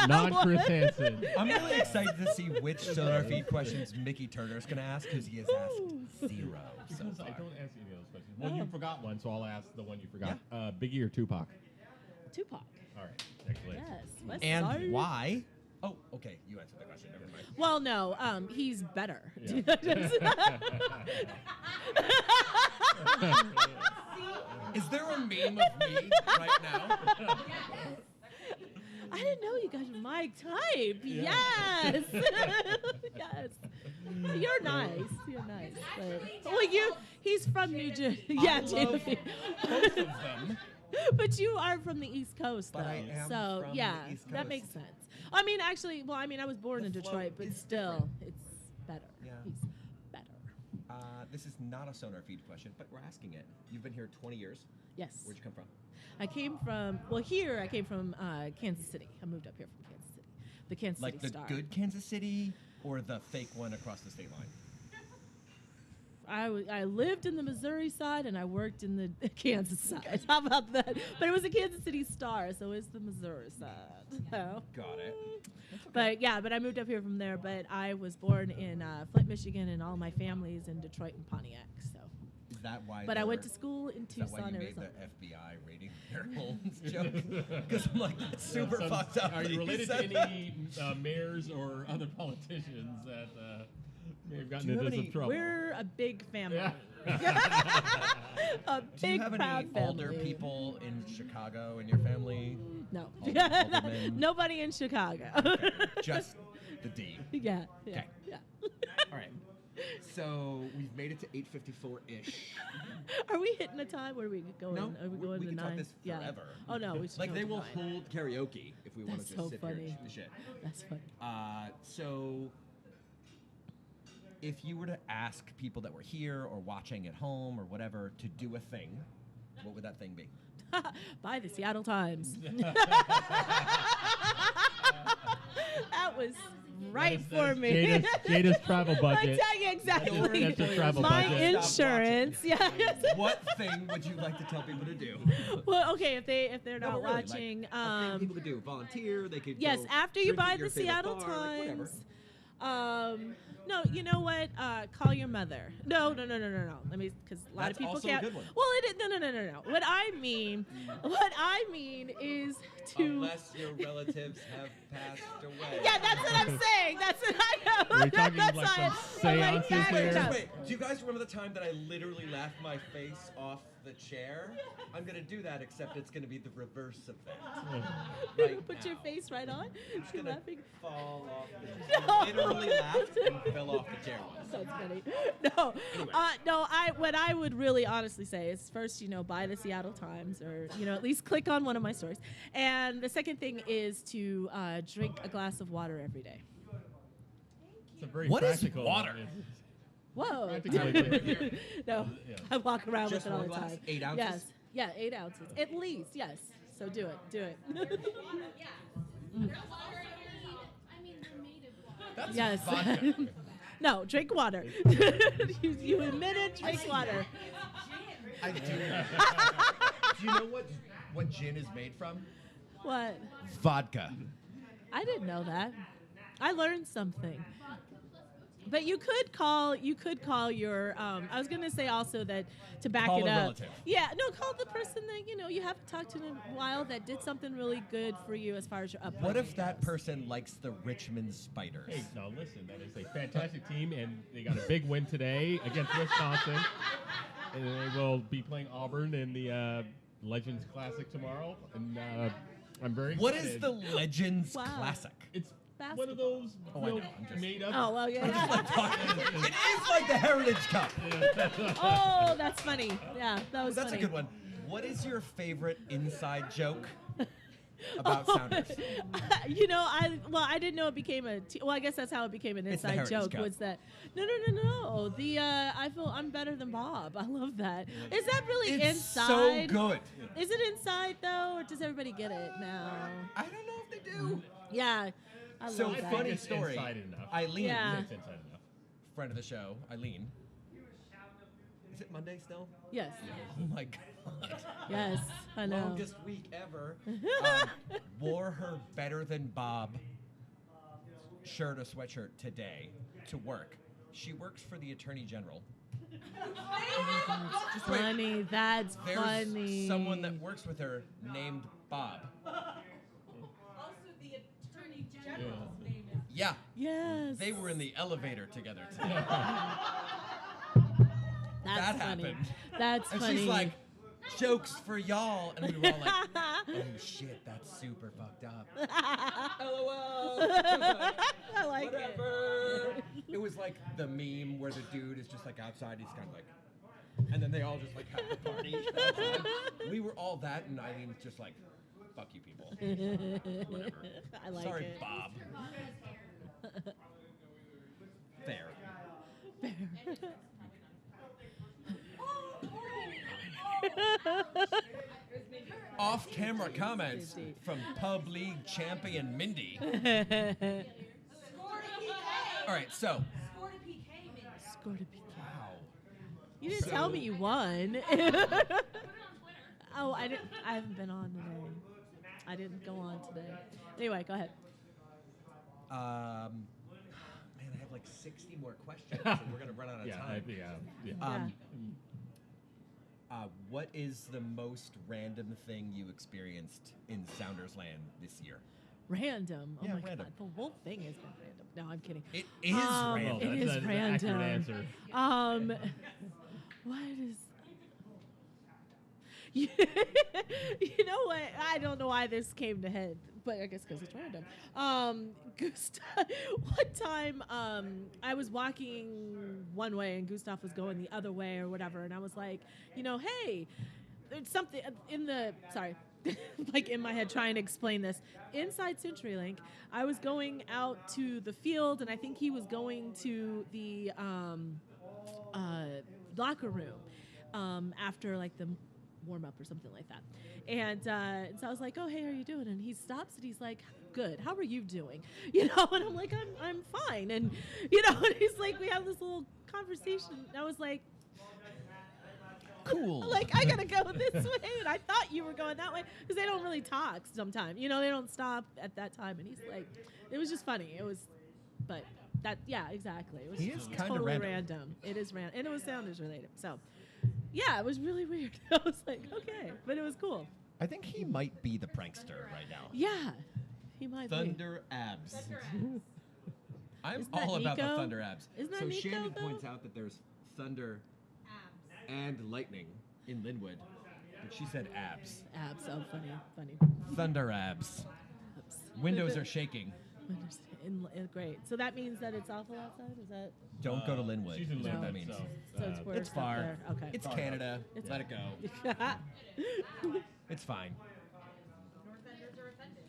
Non-Chris Hansen. I'm really excited to see which SonarFeed questions Mickey Turner's going to ask because he has asked 0 so Because far. I don't ask any of those questions. Well, you Oh. forgot one, so I'll ask the one you forgot. Biggie or Tupac? Tupac. All right, excellent. Yes. West And Side. why? Oh, okay. You answered the question. Never mind. Well, no. He's better. Yeah. Is there a meme of me right now? I didn't know you guys were my type. Yeah. Yes. Yes. You're nice. You're nice. But, he's from New Jersey. Yeah, I love Jayda. both of them. But you are from the East Coast, though. But I am so, from yeah, the East that Coast. makes sense. I mean, actually, I was born The in flow Detroit, but is still, it's better. Yeah. He's better. This is not a SonarFeed question, but we're asking it. You've been here 20 years. Yes. Where'd you come from? I came from, Kansas City. I moved up here from Kansas City. The Kansas Like City the Star. good Kansas City or the fake one across the state line? I lived in the Missouri side and I worked in the Kansas side. How about that? But it was a Kansas City Star, so it's the Missouri side. So. Got it. But I moved up here from there. But I was born in Flint, Michigan, and all my family's in Detroit and Pontiac. So. Is that why? But I went to school in Is that why Tucson, you Arizona. made the FBI raiding their homes joke? Because I'm like, that's super fucked up. Are that you you related to said any mayors or other politicians that? May have gotten Do you into have some any- trouble. We're a big family. Yeah. A Do you big have proud any family. older people in Chicago in your family? No. Older men? Nobody in Chicago. Just the D. Yeah. Yeah. Okay. Yeah. All right. So we've made it to 8:54-ish. Are we hitting a time? Where are we going? No, Are we going we to can 9? talk this Yeah. forever. Oh no, we should Like go they to will 9. hold karaoke if we want to That's just so sit here and funny. shoot the shit. That's funny. So if you were to ask people that were here or watching at home or whatever to do a thing, what would that thing be? Buy the Seattle Times. That was right for me. Jada's travel I budget. tell you exactly. That's a travel My budget. insurance. Yeah. What thing would you like to tell people to do? Well, okay, if they're No, not but really, watching, like, a thing people could do. Volunteer. They could. yes, go after you drink at buy your the favorite Seattle bar, like, whatever. Times, no, you know what? Call your mother. No. Let me, because a lot That's of people also a can't. good one. Well, no. What I mean is to. Unless your relatives have passed away. Yeah, that's what I'm saying. That's what I know. Are we talking That's like why some I'm like, seances that here? is Just tough. wait. Do you guys remember the time that I literally laughed my face off the chair? I'm gonna do that, except it's gonna be the reverse of that. Right Put your now. face right on. I'm just You're gonna laughing. fall off the chair. I literally laughed and fell off the chair once. That's funny. No, what I would really honestly say is first, buy the Seattle Times or, at least click on one of my stories. And the second thing is to drink a glass of water every day. It's a very What is practical. water? Whoa. Practically. No, Yeah. I walk around Just with it all one the glass? time. 8 ounces? Yes. Yeah, 8 ounces. At least, yes. So do it. That's Yes. vodka. No, drink water. you admitted drink water. I do. Do you know what gin is made from? What? Vodka. I didn't know that. I learned something. But you could call your I was gonna say also that to back Call it a up. relative. Yeah, no, call the person that you haven't talked to in a while that did something really good for you as far as your upbringing. What if that goes. person likes the Richmond Spiders? Hey, no, listen, that is a fantastic team, and they got a big win today against Wisconsin. And they will be playing Auburn in the Legends Classic tomorrow. And I'm very excited. What is the Legends Wow. Classic? It's one Basketball. of those Oh, I know, I'm just- made up. Oh well, yeah. It is like the Heritage Cup. Oh, that's funny. Yeah, that was That's funny. a good one. What is your favorite inside joke about Sounders? I didn't know it became I guess that's how it became an It's the inside Heritage joke. Cup. Was that no? I feel I'm better than Bob. I love that. Is that really It's inside? so good. Is it inside though, or does everybody get it now? I don't know if they do. Yeah, I So love that. funny It's story. inside enough. Eileen, Yeah. It's inside enough. friend of the show, Eileen. Is it Monday still? Yes, Oh my God. yes, I know. Longest week ever. Wore her better than Bob shirt or sweatshirt today to work. She works for the Attorney General. That's wait. funny. That's There's funny. someone that works with her named Bob. Also, the Attorney General's name is. Yeah, Yes. they were in the elevator together today. That's that funny. happened. That's And funny. she's like, jokes for y'all. And we were all like, oh shit, that's super fucked up. LOL. I like Whatever. It was like the meme where the dude is just like outside, he's kind of like, and then they all just like have the party. outside. We were all that, and Eileen was just like, fuck you people. Whatever. I like Sorry, it. Bob. Fair. Off-camera comments from Pub League champion Mindy. Scored a PK. All right, so. Scored a PK, Mindy. Scored a PK. Wow. You didn't So- tell me you won. Put it on Twitter. Oh, I didn't. I haven't been on today. I didn't go on today. Anyway, go ahead. Man, I have like 60 more questions, and we're gonna run out of time. Yeah. What is the most random thing you experienced in Sounders Land this year? Random. Oh Yeah, my random. god, the whole thing has been random. No, I'm kidding. It is Well, random. It is that's an random. accurate answer. What is? You know what? I don't know why this came to head, but I guess because it's random. Gustav, one time, I was walking one way and Gustav was going the other way or whatever, and I was like, hey, there's something in the like in my head trying to explain this. Inside CenturyLink, I was going out to the field, and I think he was going to the locker room after like the warm up or something like that. And so I was like, oh, hey, how are you doing? And he stops and he's like, good. How are you doing? And I'm like, I'm fine. And, and he's like, we have this little conversation. And I was like, Cool. like, I gotta go this way, and I thought you were going that way because they don't really talk sometimes. They don't stop at that time. And he's like, it was just funny. It was, but that, yeah, exactly. It was He is kinda totally random. It is random, and it was Sounders related. So, yeah, it was really weird. I was like, okay, but it was cool. I think he might be the prankster right now. Yeah, he might Thunder abs. I'm Isn't that all about the Nico? thunder abs. Isn't that so Nico, Shannon though? points out that there's thunder and lightning in Linwood. But she said abs. be. Abs, oh, funny. Thunder abs. Oops. Windows are shaking. Great. So that means that it's awful outside? Is that? Don't go to Linwood. She's in is what Linwood, that means. So it's worse It's up far. there. Okay. It's Far Canada. It's- Let it go. It's fine. Northlanders are offended.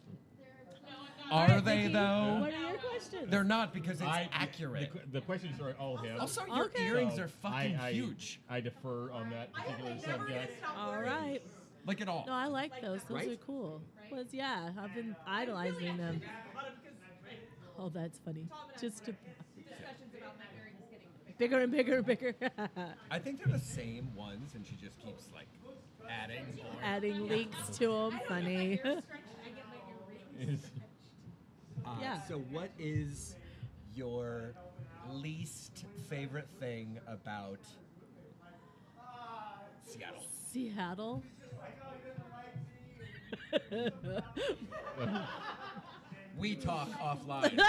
Are they Nikki, though? What are your questions? They're not because it's accurate. The questions are all him. Also, your Okay. earrings So are fucking I huge. I defer on that particular subject. All right. Like at all. No, I like those. Those Right? are cool. Was yeah, I've been idolizing them. Oh, that's funny. Just to Discussions about my earrings getting bigger and bigger and bigger. I think they're the same ones, and she just keeps like adding. more. Adding links to them. Funny. I get my earrings. Yeah. So, what is your least favorite thing about Seattle? Seattle. We talk offline. So,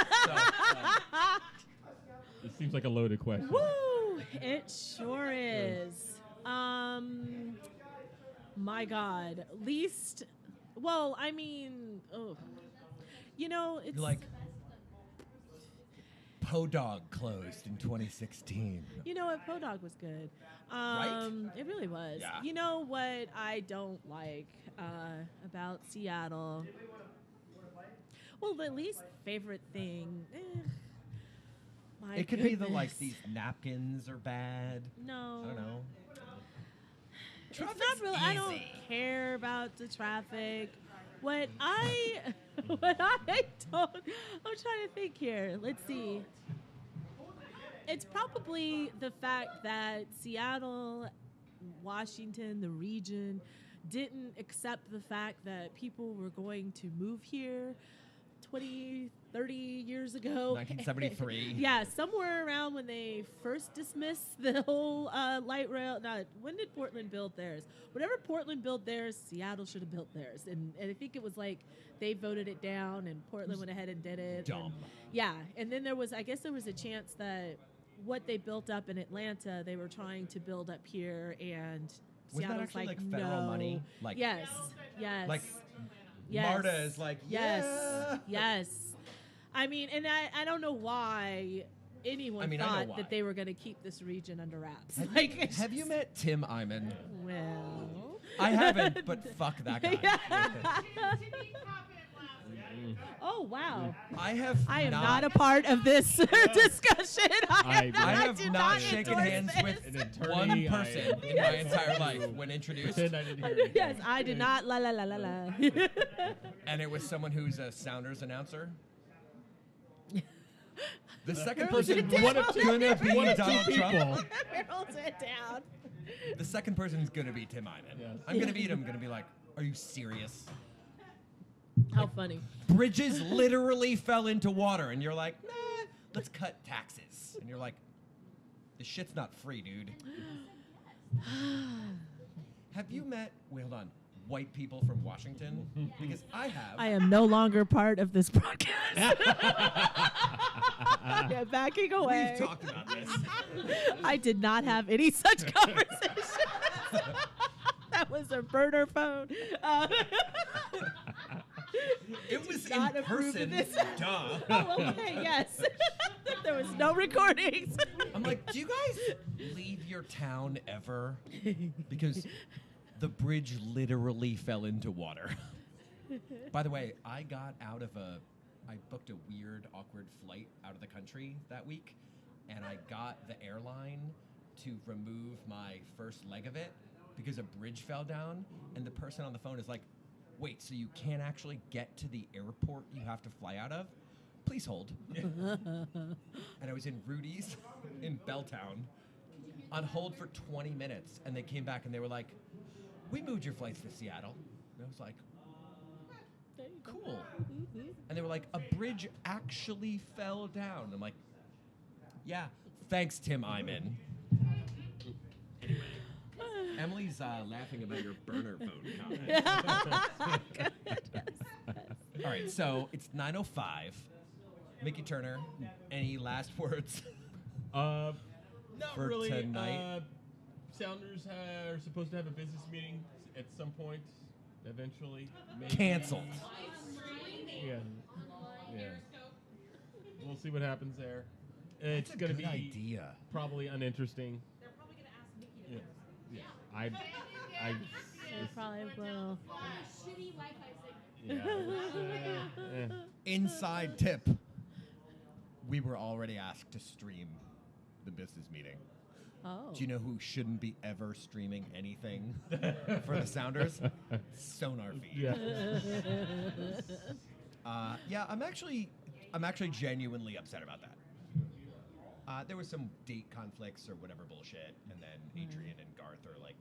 It seems like a loaded question. Woo! It sure is. My God. Least. Well, I mean, oh, it's like Podog closed in 2016. You know what? Podog was good. Right? It really was. Yeah. You know what I don't like about Seattle? Well, the least favorite thing. My It could be the goodness. these napkins are bad. No. I don't know. It's not really. I don't care about the traffic. What I don't. I'm trying to think here. Let's see. It's probably the fact that Seattle, Washington, the region, didn't accept the fact that people were going to move here 20, 30 years ago. 1973. Yeah, somewhere around when they first dismissed the whole light rail. When did Portland build theirs? Whenever Portland built theirs, Seattle should have built theirs. And I think it was like they voted it down and Portland went ahead and did it. Dumb. And, yeah, and then there was a chance that what they built up in Atlanta, they were trying to build up here, and Was that Seattle's actually like, like federal no. money? Like yes. Like Yes. Marta is like, Yes. yeah. Yes. I mean, and I don't know why anyone I know thought why. that they were going to keep this region under wraps. Have, Like, you, it's have you just- met Tim Iman? Well, I haven't, but fuck that guy. Oh wow! I have. I am not a part of this discussion. I I do have not shaken endorse hands this. with An attorney, one person in my entire life when introduced, Pretend I didn't hear anything. Yes, I did not. La la la la la. and it was someone who's a Sounders announcer. The second Girls, person sit was down. gonna be One of two Donald Trump. people. Meryl, sit down. The second person's gonna be Tim Iman. Yes. I'm gonna meet him. Gonna be like, "Are you serious?" How funny. Bridges literally fell into water, and you're like, "Nah, let's cut taxes." And you're like, "This shit's not free, dude." Have you met? Wait, hold on. white people from Washington? Because I have. I am no longer part of this broadcast. Yeah, backing away. We've talked about this. I did not have any such conversation. That was a burner phone. It was not in approve of person. this. Duh. Oh, okay, yes. There was no recordings. I'm like, do you guys leave your town ever? Because the bridge literally fell into water. By the way, I booked a weird, awkward flight out of the country that week, and I got the airline to remove my first leg of it because a bridge fell down, and the person on the phone is like, wait, so you can't actually get to the airport you have to fly out of? Please hold. And I was in Rudy's in Belltown on hold for 20 minutes, and they came back and they were like, we moved your flights to Seattle. And I was like, cool. And they were like, a bridge actually fell down. I'm like, yeah, thanks, Tim Iman. Anyway, Emily's laughing about your burner phone comment. All right, so it's 9:05. Mickey Turner, any last words? Not for really. tonight? Sounders are supposed to have a business meeting at some point, eventually. Maybe. Canceled. Yeah. Yeah. We'll see what happens there. It's That's a going to good be idea. probably uninteresting. They're probably going to ask Mickey to Yeah. host. I It probably will. Shitty Wi-Fi signal. yeah. Inside tip. We were already asked to stream the business meeting. Oh. Do you know who shouldn't be ever streaming anything for the Sounders? SonarFeed. Yeah. Yeah, I'm actually genuinely upset about that. There was some date conflicts or whatever bullshit, and then Adrian and Garth are like,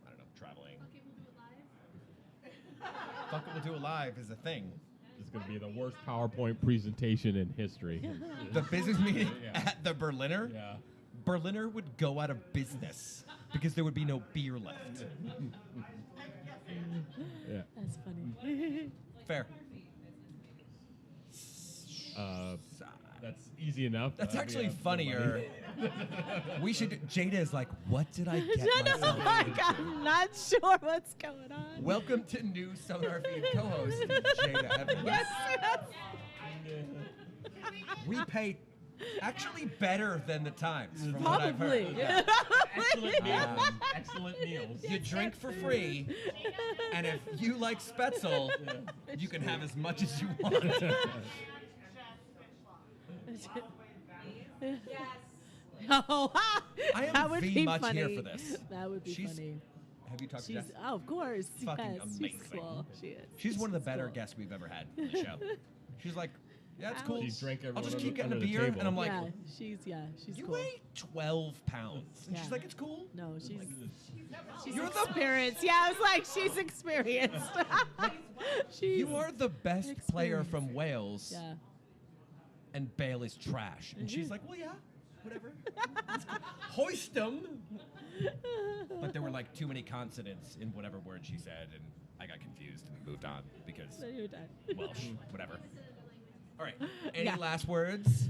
I don't know, traveling. Okay, we'll do it live. Fuck it, we'll do it live is a thing. It's going to be the worst PowerPoint presentation in history. The business meeting Yeah. at the Berliner, Yeah. Berliner would go out of business because there would be no beer left. Yeah. That's funny. Fair. That's easy enough. That's actually Yeah, funnier. We should. Jayda is like, what did I get Oh myself my into? God, I'm not sure what's going on. Welcome to new SonarFeed co-host Jayda Evans. Yes, yes. We pay actually better than the Times, from what I've Probably. heard. Yeah. Excellent meals. Um, Excellent meals. You drink for free, and if you like Spetzel, you can have as much as you want. Yes. Oh, I am that would V be much funny. here for this. That would be She's funny. Have you talked to She's Jess? oh, of course. Fucking yes, amazing. She's cool. She is. She's one of the better cool. guests we've ever had on the show. She's like, yeah, it's cool. She's drank I'll everyone just keep getting a under the beer, table. and I'm like, yeah, she's you cool. weigh 12 pounds. And she's Yeah. like, it's cool. No, she's You're the experienced. Yeah, I was like, she's experienced. She's, You are the best player Experience. from Wales, Yeah. and Bale is trash. And she's like, well, yeah, whatever. It's cool. Hoist them. But there were like too many consonants in whatever word she said, and I got confused and moved on because So you're done. Welsh, whatever. All right. Any Yeah. last words?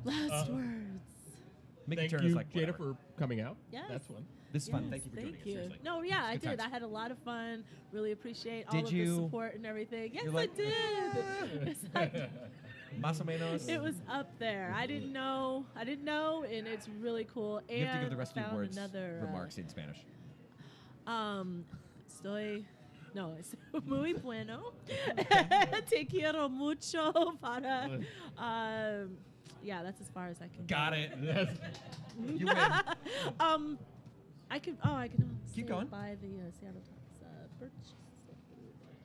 Last words. Mickey Thank Turner's you, like, Jayda, whatever. for coming out. Yes. That's fun. This is fun. Yes, Thank you for joining us. Seriously. No, yeah, I Good did. times. I had a lot of fun. Really appreciate all Did of you? the support and everything. Yes, You're like, I did. Yes, I did. Más o menos. It was up there. I didn't know, and it's really cool. You have to give And the rest of your found words, another, remarks in Spanish. Estoy, no, es muy bueno. Te quiero mucho para. Yeah, that's as far as I can. Got go. it. You win. I can. Oh, I can. Keep say going. Buy the Seattle Times birch.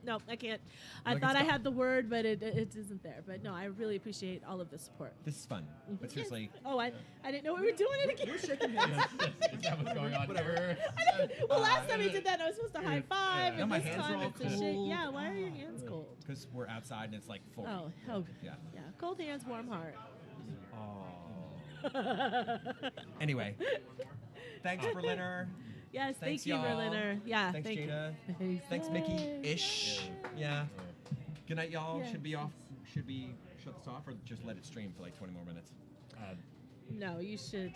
No, I can't. I Like, thought it's I gone. had the word, but it isn't there. But no, I really appreciate all of the support. This is fun. But seriously, Oh, I didn't know we were doing it again. Is that what's going on here? Well, last time we did that, I was supposed to high five. Yeah. And No, my this hands are time all it's a shake. cold. Yeah, why are your hands cold? because we're outside and it's like 40. Oh, Yeah. yeah. Cold hands, warm heart. Oh. Anyway, thanks, Berliner. Yes, Thanks, thank you, y'all. Berliner. Yeah, Thanks, thank Jayda. you. Thanks, Mickey-ish. Yeah. Good night, y'all. Yeah. Should we shut this off or just let it stream for like 20 more minutes? No, you should.